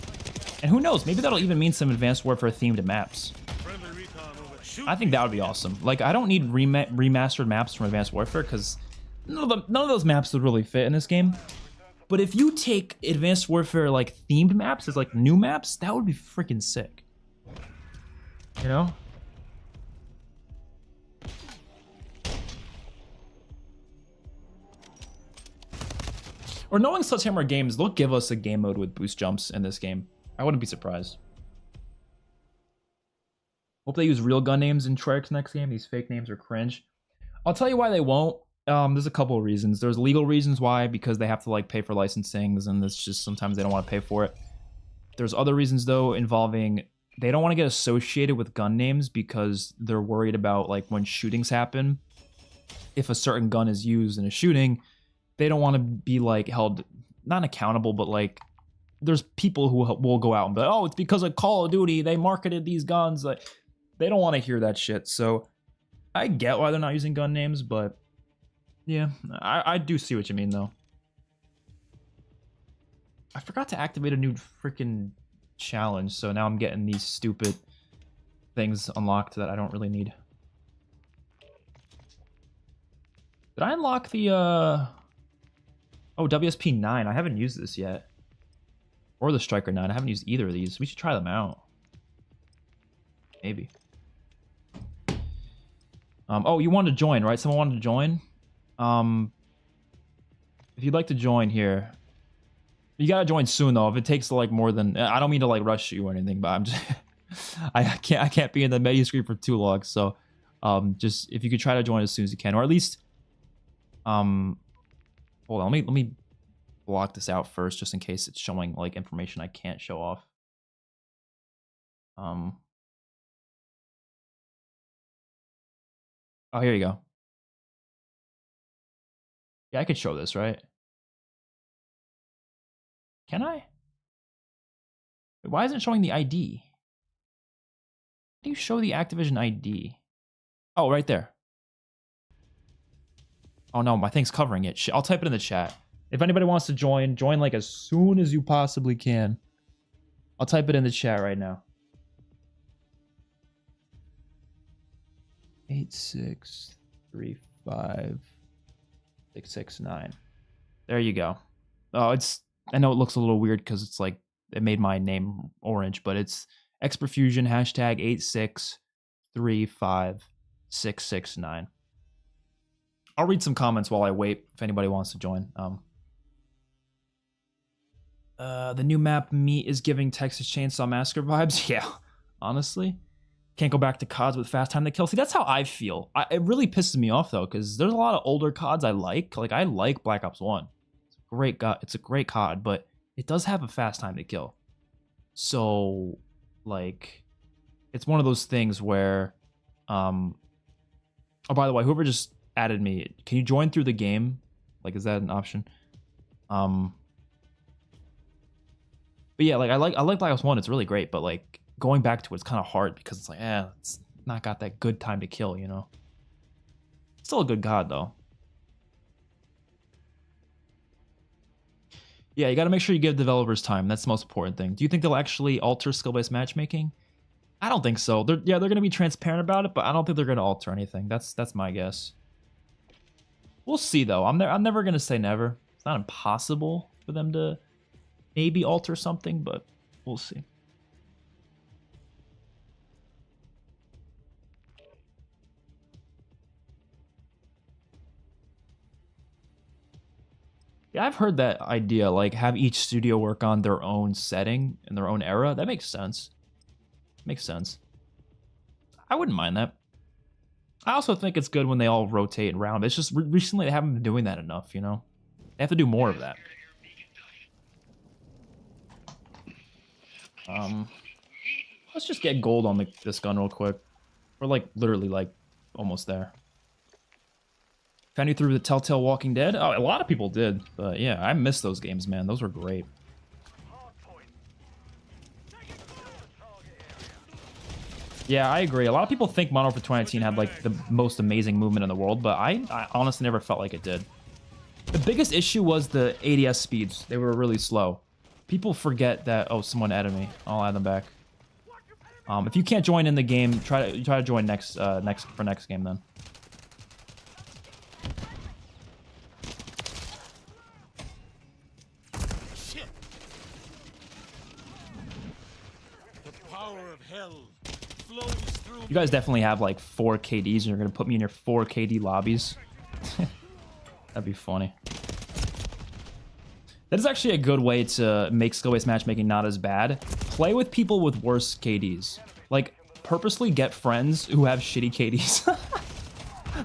Speaker 1: And who knows, maybe that'll even mean some Advanced Warfare themed maps.
Speaker 2: Friendly recon over. Shoot
Speaker 1: I think that would be awesome. Like, I don't need remastered maps from Advanced Warfare because none of those maps would really fit in this game. But if you take Advanced Warfare, like, themed maps as, like, new maps, that would be freaking sick. You know? Or knowing Sledgehammer Games, they'll give us a game mode with boost jumps in this game. I wouldn't be surprised. Hope they use real gun names in Treyarch's next game. These fake names are cringe. I'll tell you why they won't. There's a couple of reasons. There's legal reasons why, because they have to like pay for licensings, and it's just sometimes they don't want to pay for it. There's other reasons though involving they don't want to get associated with gun names because they're worried about like when shootings happen. If a certain gun is used in a shooting, they don't want to be like held not accountable, but like there's people who will go out and be like, oh, it's because of Call of Duty they marketed these guns. Like they don't want to hear that shit. So I get why they're not using gun names, but yeah, I do see what you mean though. I forgot to activate a new freaking challenge, so now I'm getting these stupid things unlocked that I don't really need. Did I unlock the oh, WSP 9? I haven't used this yet. Or the Striker 9. I haven't used either of these. We should try them out. Maybe. Oh, you wanted to join, right? Someone wanted to join? If you'd like to join here, you gotta join soon though. If it takes like more than, I don't mean to like rush you or anything, but I'm just I can't be in the menu screen for too long. So just if you could try to join as soon as you can, or at least hold on, let me block this out first just in case it's showing like information I can't show off. Oh, here you go. Yeah, I could show this, right? Can I? Wait, why isn't it showing the ID? How do you show the Activision ID? Oh, right there. Oh no, my thing's covering it. I'll type it in the chat. If anybody wants to join like as soon as you possibly can. I'll type it in the chat right now. 8635669. There you go. Oh, I know it looks a little weird because it's like it made my name orange, but it's XpertFusion hashtag 8635669. I'll read some comments while I wait if anybody wants to join. The new map Meat is giving Texas Chainsaw Massacre vibes. Yeah, honestly. Can't go back to CODs with fast time to kill. See, that's how I feel. It really pisses me off though, because there's a lot of older CODs I like. Like I like Black Ops 1. It's a great COD, but it does have a fast time to kill. So, like, it's one of those things where, oh, by the way, whoever just added me, can you join through the game? Like, is that an option? But yeah, like I like Black Ops 1. It's really great, but like going back to it's kind of hard because it's like, it's not got that good time to kill, you know. Still a good COD though. Yeah, you got to make sure you give developers time. That's the most important thing. Do you think they'll actually alter skill-based matchmaking? I don't think so. They're going to be transparent about it, but I don't think they're going to alter anything. That's my guess. We'll see though. I'm never going to say never. It's not impossible for them to maybe alter something, but we'll see. Yeah, I've heard that idea, like have each studio work on their own setting and their own era. That makes sense. Makes sense. I wouldn't mind that. I also think it's good when they all rotate around. It's just recently they haven't been doing that enough, you know? They have to do more of that. Let's just get gold on this gun real quick. We're like literally like almost there. Found you through the Telltale Walking Dead? Oh, a lot of people did. But yeah, I miss those games, man. Those were great. Yeah, I agree. A lot of people think Modern Warfare 2019 had like the most amazing movement in the world, but I honestly never felt like it did. The biggest issue was the ADS speeds. They were really slow. People forget that. Oh, someone added me. I'll add them back. If you can't join in the game, try to join next game then. You guys definitely have like 4 KDs and you're gonna put me in your 4 KD lobbies. That'd be funny. That is actually a good way to make skill-based matchmaking not as bad. Play with people with worse KDs. Like, purposely get friends who have shitty KDs.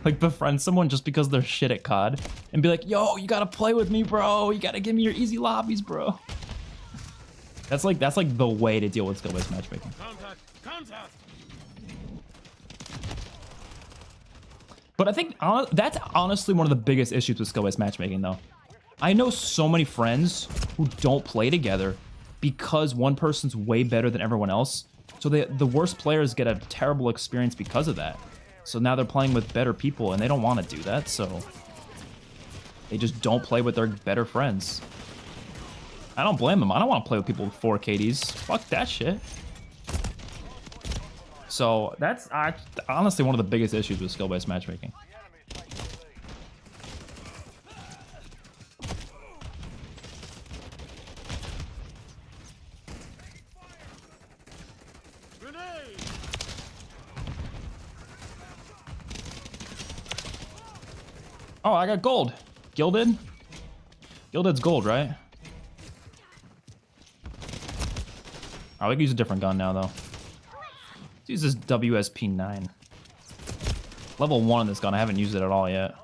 Speaker 1: Like, befriend someone just because they're shit at COD. And be like, yo, you gotta play with me, bro. You gotta give me your easy lobbies, bro. That's like the way to deal with skill-based matchmaking. Contact. But I think that's honestly one of the biggest issues with skill-based matchmaking, though. I know so many friends who don't play together because one person's way better than everyone else. So the worst players get a terrible experience because of that. So now they're playing with better people, and they don't want to do that, so they just don't play with their better friends. I don't blame them. I don't want to play with people with 4 KDs. Fuck that shit. So that's honestly one of the biggest issues with skill-based matchmaking.
Speaker 2: Grenade!
Speaker 1: Oh, I got gold. Gilded? Gilded's gold, right? Oh, we can use a different gun now, though. Let's use this WSP-9. Level 1 on this gun. I haven't used it at all yet.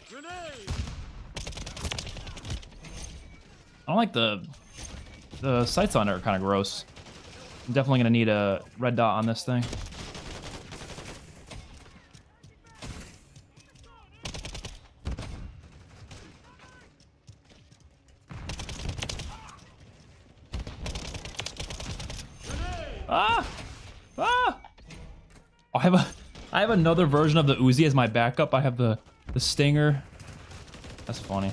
Speaker 2: Grenade!
Speaker 1: I don't like the sights on it are kind of gross. I'm definitely gonna need a red dot on this thing. Ah! Ah! Oh, I have another version of the Uzi as my backup. I have the Stinger. That's funny.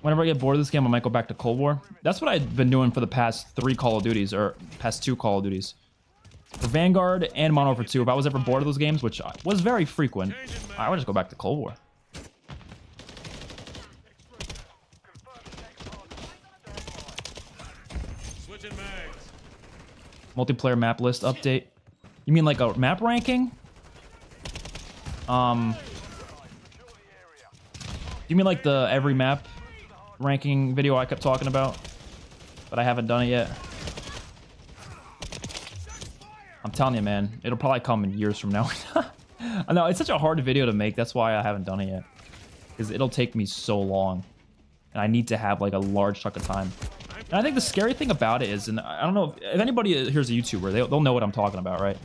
Speaker 1: Whenever I get bored of this game, I might go back to Cold War. That's what I've been doing for the past 3 Call of Duties, or past 2 Call of Duties. For Vanguard and Modern Warfare 2, if I was ever bored of those games, which was very frequent, I would just go back to Cold War.
Speaker 2: Switching mags.
Speaker 1: Multiplayer map list update. You mean like a map ranking? You mean like the every map ranking video I kept talking about? But I haven't done it yet. I'm telling you, man, it'll probably come in years from now. I know, it's such a hard video to make. That's why I haven't done it yet. Because it'll take me so long. And I need to have like a large chunk of time. And I think the scary thing about it is, and I don't know if anybody here's a YouTuber, they'll know what I'm talking about, right?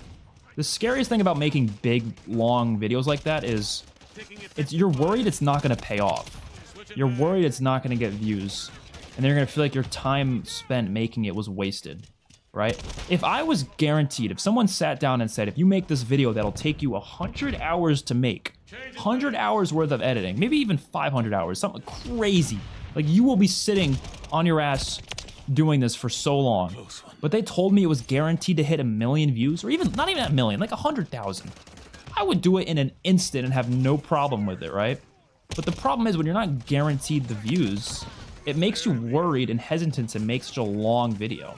Speaker 1: The scariest thing about making big, long videos like that is you're worried it's not going to pay off. You're worried it's not going to get views. And then you're going to feel like your time spent making it was wasted, right? If I was guaranteed, if someone sat down and said, if you make this video that'll take you 100 hours to make, 100 hours worth of editing, maybe even 500 hours, something crazy. Like you will be sitting on your ass doing this for so long. But they told me it was guaranteed to hit 1 million views, or even, not even 1 million, like 100,000. I would do it in an instant and have no problem with it, right? But the problem is when you're not guaranteed the views, it makes you worried and hesitant to make such a long video.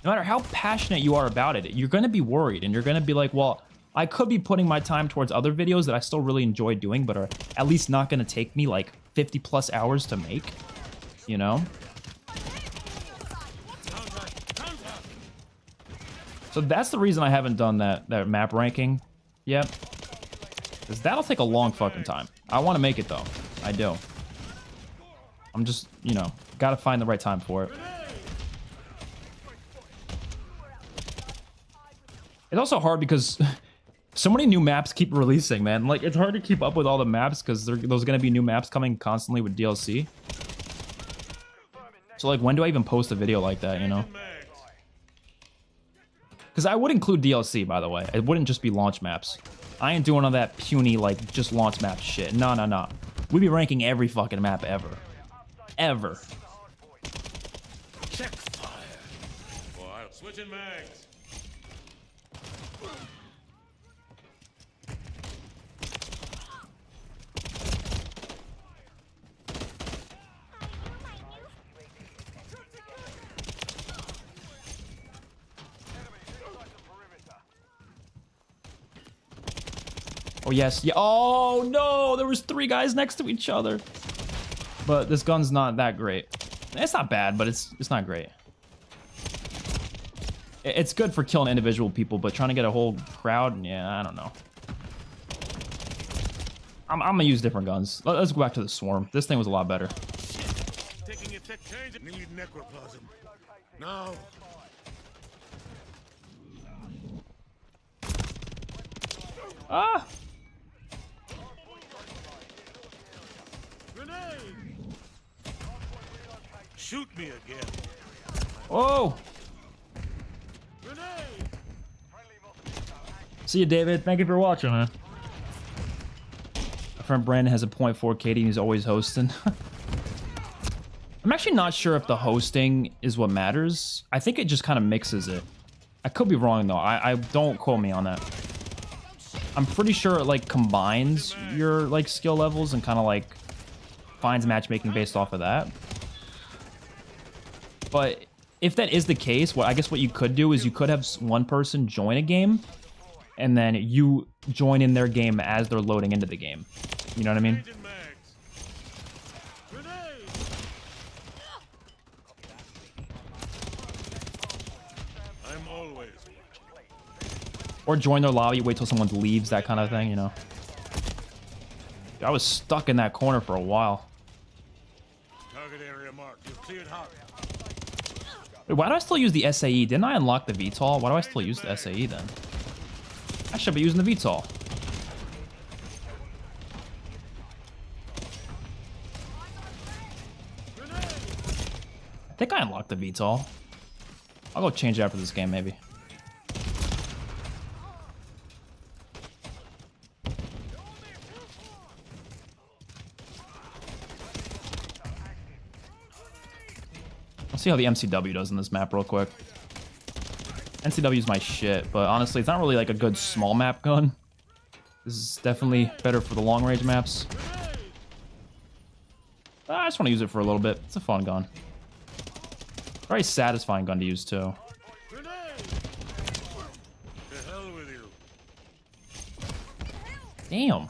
Speaker 1: No matter how passionate you are about it, you're going to be worried and you're going to be like, well, I could be putting my time towards other videos that I still really enjoy doing, but are at least not going to take me like 50 plus hours to make, you know? So that's the reason I haven't done that map ranking yet. Because that'll take a long fucking time. I want to make it though. I do. I'm just, you know, gotta find the right time for it. It's also hard because so many new maps keep releasing, man. Like, it's hard to keep up with all the maps because there's going to be new maps coming constantly with DLC. So, like, when do I even post a video like that, you know? Because I would include DLC, by the way. It wouldn't just be launch maps. I ain't doing all that puny, like, just launch map shit. No, no, no. We'd be ranking every fucking map ever. Ever.
Speaker 2: Check fire. Well, switching mags.
Speaker 1: Oh, yes. Yeah. Oh, no. There was 3 guys next to each other. But this gun's not that great. It's not bad, but it's not great. It's good for killing individual people, but trying to get a whole crowd, yeah, I don't know. I'm gonna use different guns. Let's go back to the Swarm. This thing was a lot better.
Speaker 2: Taking it, change. Need necroplasm. Now.
Speaker 1: Ah!
Speaker 2: Grenade. Shoot me again.
Speaker 1: Whoa!
Speaker 2: Grenade.
Speaker 1: See you, David. Thank you for watching, man. My friend Brandon has a 0.4 KD and he's always hosting. I'm actually not sure if the hosting is what matters. I think it just kind of mixes it. I could be wrong though. I don't quote me on that. I'm pretty sure it like combines your like skill levels and kind of like finds matchmaking based off of that. But if that is the case, I guess what you could do is you could have one person join a game and then you join in their game as they're loading into the game. You know what I mean?
Speaker 2: I'm always.
Speaker 1: Or join their lobby, wait till someone leaves, that kind of thing, you know? Dude, I was stuck in that corner for a while.
Speaker 2: Target area marked. You've cleared hot.
Speaker 1: Wait, why do I still use the SAE? Didn't I unlock the VTOL? Why do I still use the SAE then? I should be using the VTOL. I think I unlocked the VTOL. I'll go change it after this game, maybe. Let's see how the MCW does in this map real quick. NCW is my shit, but honestly, it's not really like a good small map gun. This is definitely better for the long range maps. I just want to use it for a little bit. It's a fun gun. Very satisfying gun to use too.
Speaker 2: To hell with you.
Speaker 1: Damn.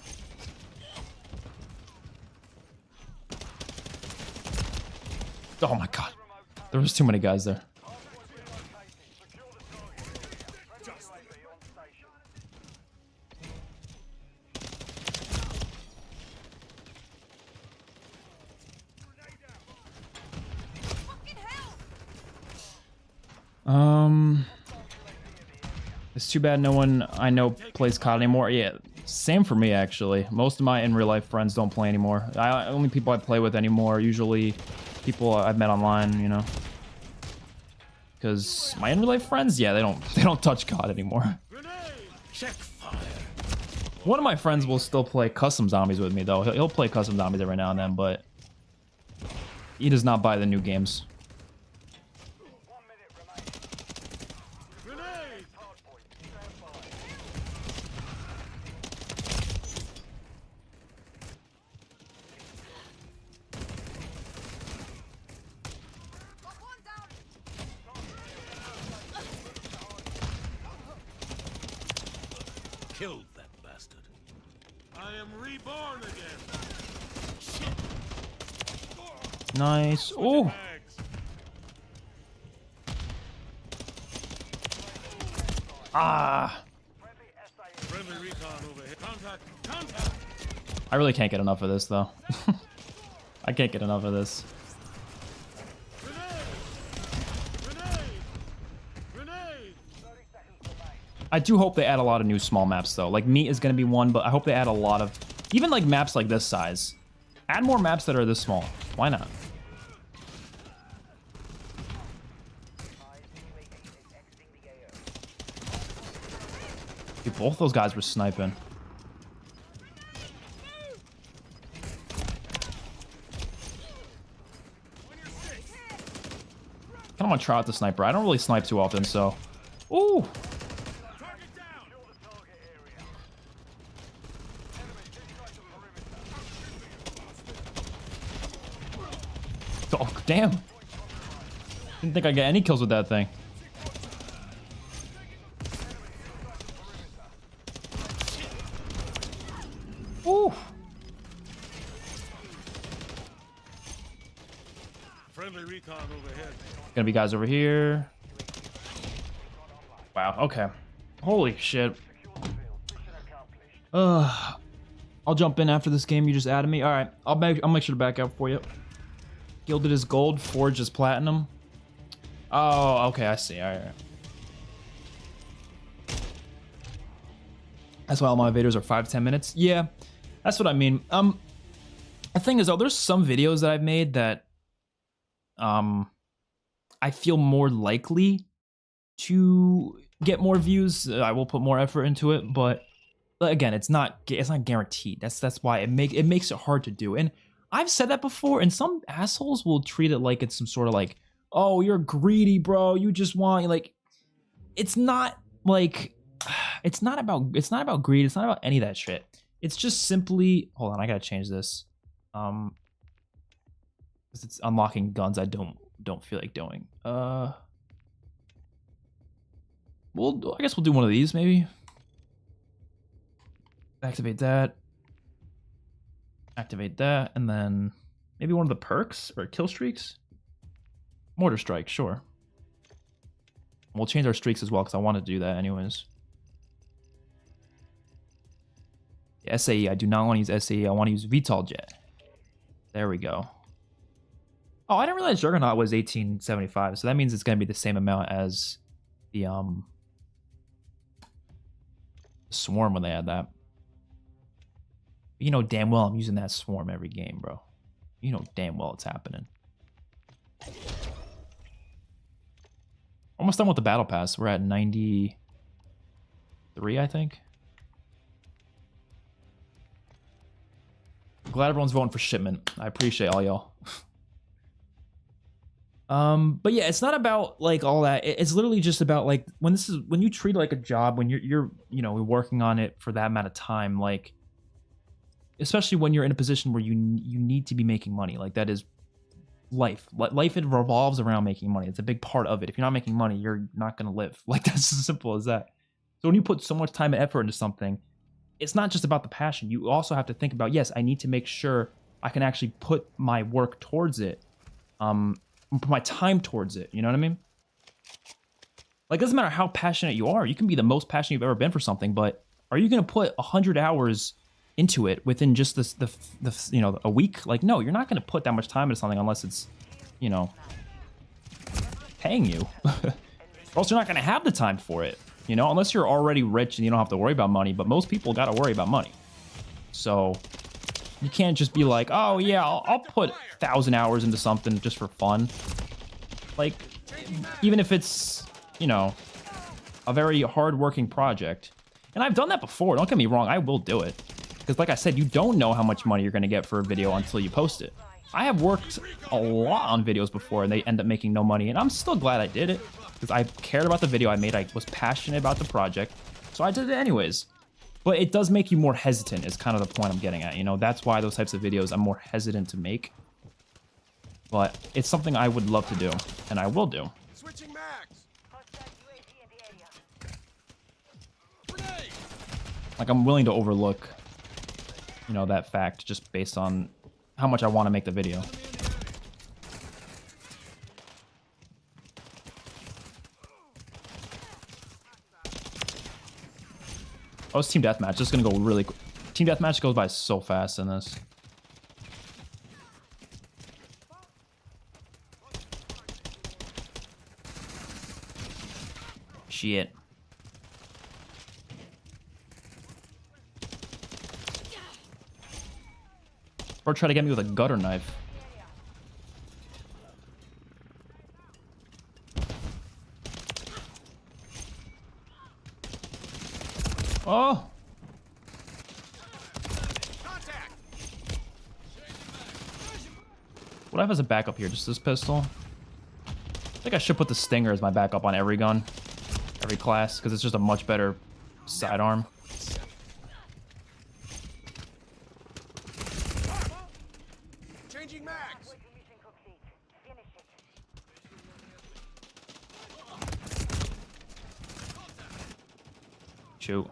Speaker 1: Oh my god. There was too many guys there. It's too bad no one I know plays COD anymore. Yeah, same for me actually. Most of my in real life friends don't play anymore. Only people I play with anymore are usually people I've met online, you know. Because my in real life friends, yeah, they don't touch COD anymore.
Speaker 2: Check fire.
Speaker 1: One of my friends will still play custom zombies with me though. He'll play custom zombies every now and then, but he does not buy the new games.
Speaker 2: Killed that bastard. I am reborn again.
Speaker 1: Nice. Oh. Ah.
Speaker 2: Friendly recon overhead. Contact.
Speaker 1: I really can't get enough of this though. I can't get enough of this. I do hope they add a lot of new small maps though. Like Meat is going to be one, but I hope they add a lot of, even like maps like this size. Add more maps that are this small. Why not? Dude, both those guys were sniping. I want to try out the sniper. I don't really snipe too often, so. Ooh. Oh, damn. Didn't think I'd get any kills with that thing. Ooh.
Speaker 2: Friendly recon overhead.
Speaker 1: Gonna be guys over here. Wow, okay. Holy shit. I'll jump in after this game you just added me. Alright, I'll make sure to back out for you. Gilded is gold, forged is platinum. Oh, okay, I see. Alright. That's why all my videos are 5-10 minutes. Yeah, that's what I mean. The thing is though, there's some videos that I've made that I feel more likely to get more views, I will put more effort into it. But again, it's not guaranteed. That's why it makes it hard to do. And I've said that before, and some assholes will treat it like it's some sort of like, oh, you're greedy, bro. You just want like. It's not like. It's not about greed. It's not about any of that shit. It's just simply. Hold on, I gotta change this. Because it's unlocking guns I don't feel like doing. I guess we'll do one of these maybe. Activate that. Activate that, and then maybe one of the perks or kill streaks. Mortar strike, sure. We'll change our streaks as well because I want to do that anyways. SAE, I do not want to use SAE. I want to use VTOL jet. There we go. Oh, I didn't realize Juggernaut was 1875, so that means it's going to be the same amount as the Swarm when they add that. But you know damn well I'm using that Swarm every game, bro. You know damn well it's happening. Almost done with the battle pass. We're at 93, I think. Glad everyone's voting for Shipment. I appreciate all y'all. But yeah, it's not about like all that. It's literally just about like when you treat it like a job, when you're you know working on it for that amount of time, like especially when you're in a position where you need to be making money. Like that is life. Life, it revolves around making money. It's a big part of it. If you're not making money, you're not gonna live. Like that's as simple as that. So when you put so much time and effort into something, it's not just about the passion. You also have to think about, yes, I need to make sure I can actually put my work towards it. Put my time towards it. You know what I mean? Like, it doesn't matter how passionate you are. You can be the most passionate you've ever been for something, but are you going to put 100 hours into it within just the you know, a week? Like, no, you're not going to put that much time into something unless it's, you know, paying you. Or else you're not going to have the time for it. You know, unless you're already rich and you don't have to worry about money. But most people got to worry about money. So you can't just be like, oh, yeah, I'll put 1,000 hours into something just for fun. Like, even if it's, you know, a very hard-working project. And I've done that before. Don't get me wrong. I will do it. Because like I said, you don't know how much money you're going to get for a video until you post it. I have worked a lot on videos before and they end up making no money. And I'm still glad I did it. Because I cared about the video I made. I was passionate about the project. So I did it anyways. But it does make you more hesitant is kind of the point I'm getting at. You know, that's why those types of videos I'm more hesitant to make. But it's something I would love to do. And I will do.
Speaker 2: Switching mags.
Speaker 1: Like, I'm willing to overlook, you know, that fact just based on how much I want to make the video. Oh, it's Team Deathmatch. This is going to go really quick. Team Deathmatch goes by so fast in this. Shit. Or try to get me with a gutter knife. Oh! What do I have as a backup here? Just this pistol? I think I should put the Stinger as my backup on every gun. Every class, because it's just a much better sidearm.
Speaker 2: Changing mags.
Speaker 1: Shoot.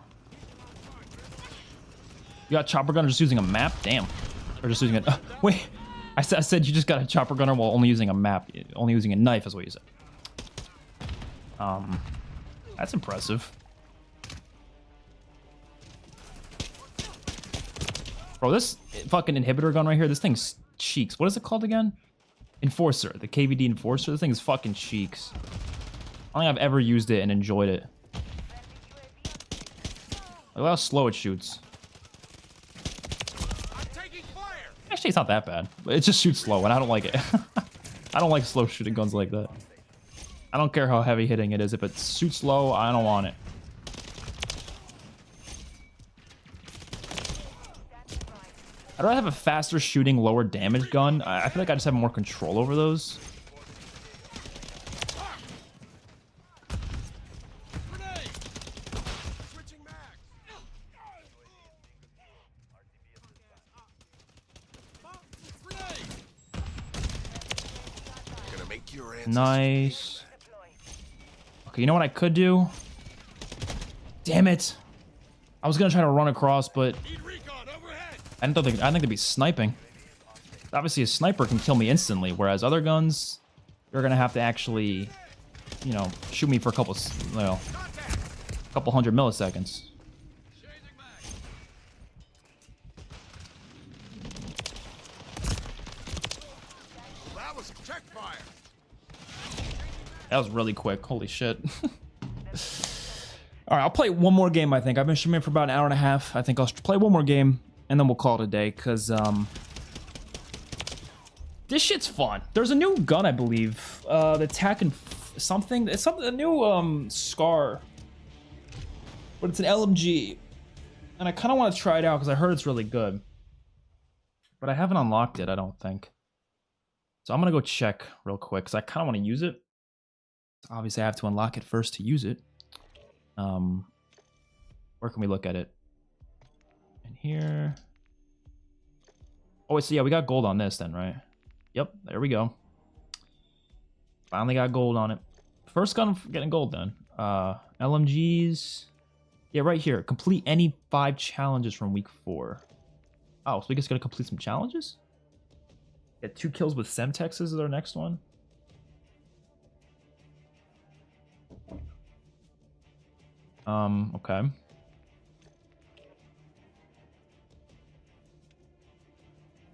Speaker 1: You got chopper gunner just using a map? Damn. Or just using a... wait. I said you just got a chopper gunner while only using a map. Only using a knife is what you said. That's impressive. Bro, this fucking inhibitor gun right here, this thing's cheeks. What is it called again? Enforcer. The KVD Enforcer. This thing is fucking cheeks. I don't think I've ever used it and enjoyed it. Look how slow it shoots. Actually, it's not that bad. It just shoots slow, and I don't like it. I don't like slow shooting guns like that. I don't care how heavy hitting it is. If it shoots low, I don't want it. I'd rather have a faster shooting, lower damage gun. I feel like I just have more control over those. Nice. Okay, you know what I could do? Damn it. I was gonna try to run across, but I think they'd be sniping. Obviously, a sniper can kill me instantly, whereas other guns, you're gonna have to actually, you know, shoot me for a couple hundred milliseconds. That was really quick. Holy shit. All right, I'll play one more game, I think. I've been streaming for about an hour and a half. I think I'll play one more game, and then we'll call it a day, because this shit's fun. There's a new gun, I believe. The attack and something. It's something, a new SCAR. But it's an LMG. And I kind of want to try it out, because I heard it's really good. But I haven't unlocked it, I don't think. So I'm going to go check real quick, because I kind of want to use it. Obviously, I have to unlock it first to use it. Where can we look at it? In here. Oh, wait, so yeah, we got gold on this then, right? Yep, there we go. Finally got gold on it. First gun getting gold then. LMGs. Yeah, right here. Complete any 5 challenges from week 4. Oh, so we just gotta complete some challenges? Get 2 kills with Semtex is our next one. Okay.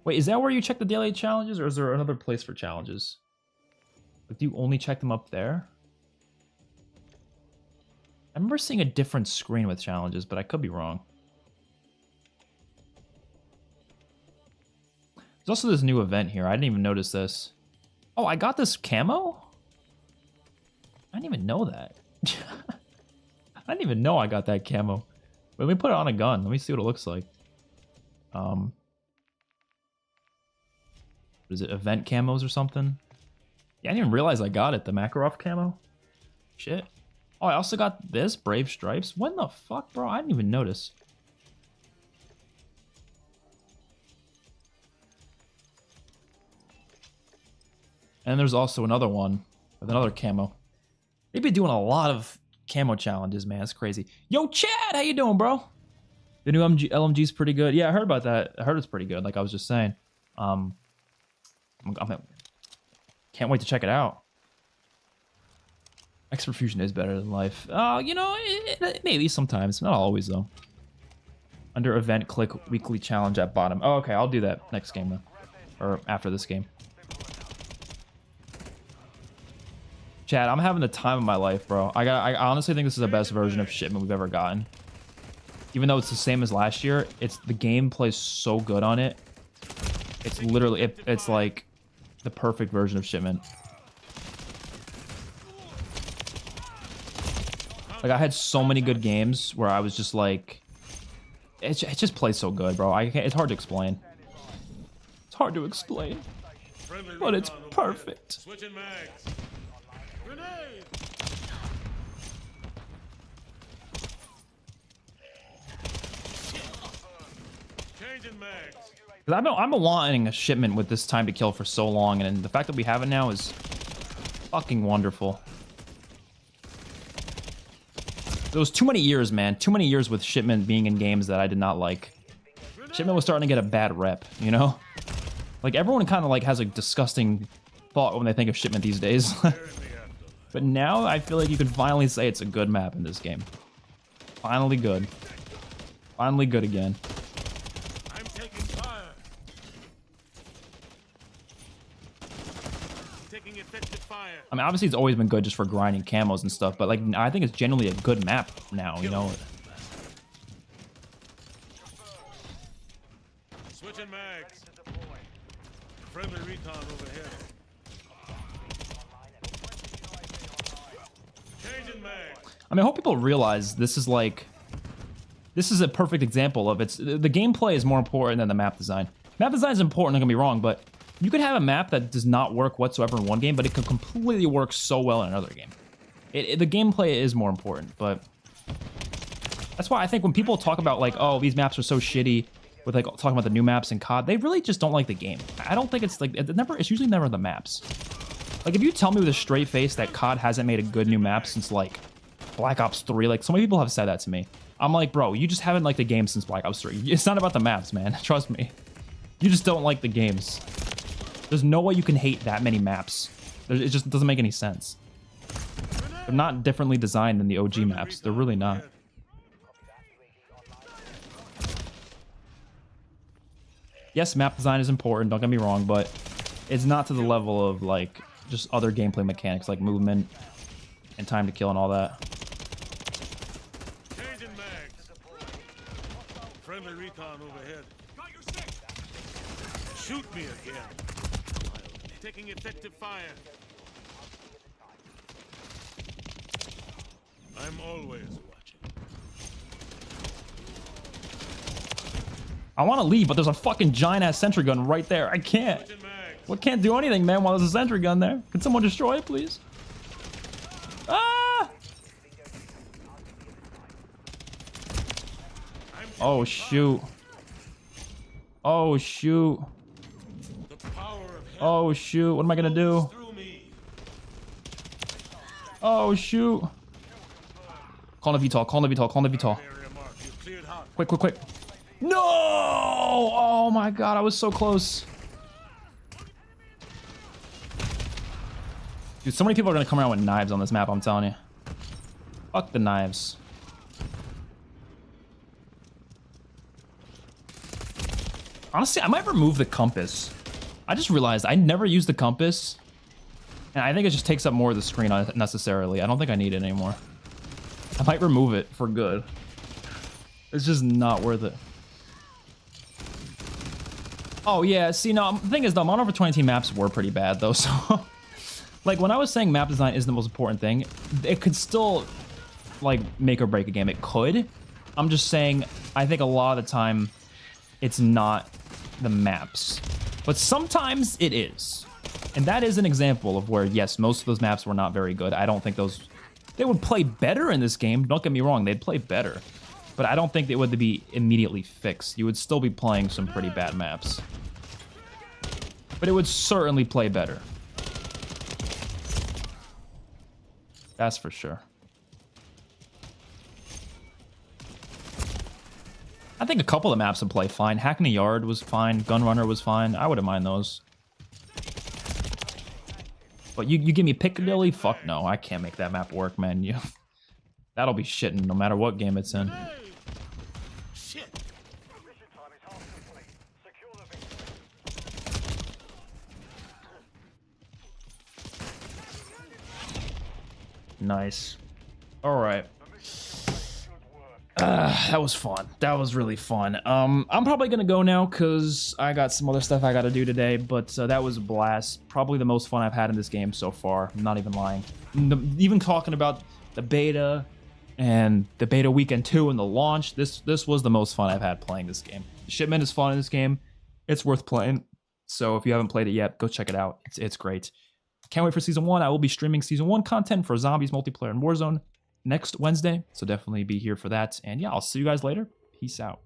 Speaker 1: Wait, is that where you check the daily challenges, or is there another place for challenges? Like, do you only check them up there? I remember seeing a different screen with challenges, but I could be wrong. There's also this new event here. I didn't even notice this. Oh, I got this camo? I didn't even know that. I didn't even know I got that camo. Let me put it on a gun. Let me see what it looks like. Is it event camos or something? Yeah, I didn't even realize I got it. The Makarov camo. Shit. Oh, I also got this Brave Stripes. When the fuck, bro? I didn't even notice. And there's also another one with another camo. They've been doing a lot of camo challenges, man. It's crazy. Yo, Chad, how you doing, bro? The new LMG's pretty good. Yeah, I heard about that. I heard it's pretty good, like I was just saying. Can't wait to check it out. XpertFusion is better than life. You know, maybe sometimes. Not always, though. Under event, click weekly challenge at bottom. Oh, okay, I'll do that next game, then. Or after this game. Chad, I'm having the time of my life, bro. I honestly think this is the best version of Shipment we've ever gotten. Even though it's the same as last year, the game plays so good on it. It's literally, it's like the perfect version of Shipment. Like, I had so many good games where I was just like, it just plays so good, bro. It's hard to explain. It's hard to explain, but it's perfect.
Speaker 2: Switching mags. Grenade. Changing mags.
Speaker 1: I've been wanting a Shipment with this time to kill for so long, and the fact that we have it now is fucking wonderful. There was too many years, man. Too many years with Shipment being in games that I did not like. Shipment was starting to get a bad rep, you know? Like, everyone kind of like has a disgusting thought when they think of Shipment these days. But now I feel like you can finally say it's a good map in this game. Finally good. Finally good again.
Speaker 2: I'm taking fire. Taking effective fire.
Speaker 1: I mean, obviously it's always been good just for grinding camos and stuff, but like, I think it's genuinely a good map now, you know?
Speaker 2: Switching mags. Friendly recon overhead. Changing mag.
Speaker 1: I mean, I hope people realize this is like, this is a perfect example of the gameplay is more important than the map design. Map design is important, don't get me wrong, but you could have a map that does not work whatsoever in one game, but it could completely work so well in another game. The gameplay is more important, but that's why I think when people talk about like, oh, these maps are so shitty, with like talking about the new maps in COD, they really just don't like the game. I don't think it's like, it's usually never the maps. Like if you tell me with a straight face that COD hasn't made a good new map since like Black Ops 3, like so many people have said that to me. I'm like, bro, you just haven't liked the game since Black Ops 3. It's not about the maps, man. Trust me. You just don't like the games. There's no way you can hate that many maps. It just doesn't make any sense. They're not differently designed than the OG maps. They're really not. Yes, map design is important, don't get me wrong, but it's not to the level of like just other gameplay mechanics like movement and time to kill and all that.
Speaker 2: Changing mags. Friendly recon overhead. Got your six. Shoot me again. Taking effective fire. I'm always watching.
Speaker 1: I want to leave, but there's a fucking giant-ass sentry gun right there. I can't. Well, can't do anything, man, while there's a sentry gun there. Can someone destroy it, please? Ah! Oh, shoot. Oh, shoot. Oh, shoot. What am I gonna do? Oh, shoot. Call the VTOL, call the VTOL, call the VTOL. Quick, quick, quick. No! Oh my god, I was so close. Dude, so many people are gonna come around with knives on this map, I'm telling you. Fuck the knives. Honestly, I might remove the compass. I just realized I never use the compass. And I think it just takes up more of the screen unnecessarily. I don't think I need it anymore. I might remove it for good. It's just not worth it. Oh yeah, see, no, the thing is though, Modern Warfare 2019 maps were pretty bad though, so... like, when I was saying map design isn't the most important thing, it could still, like, make or break a game. It could. I'm just saying, I think a lot of the time, it's not the maps. But sometimes it is. And that is an example of where, yes, most of those maps were not very good. I don't think those... They would play better in this game, don't get me wrong, they'd play better. But I don't think they would be immediately fixed. You would still be playing some pretty bad maps. But it would certainly play better. That's for sure. I think a couple of maps would play fine. Hackney Yard was fine. Gunrunner was fine. I wouldn't mind those. But you give me Piccadilly? Fuck no. I can't make that map work, man. That'll be shitting no matter what game it's in.
Speaker 2: Shit.
Speaker 1: Nice. All right. That was fun. That was really fun. I'm probably gonna go now because I got some other stuff I gotta do today, but that was a blast. Probably the most fun I've had in this game so far. I'm not even lying. Even talking about the beta and the beta weekend 2 and the launch, this was the most fun I've had playing this game. Shipment is fun in this game. It's worth playing. So if you haven't played it yet, go check it out. It's great. Can't wait for Season 1. I will be streaming Season 1 content for Zombies Multiplayer and Warzone next Wednesday, so definitely be here for that. And yeah, I'll see you guys later. Peace out.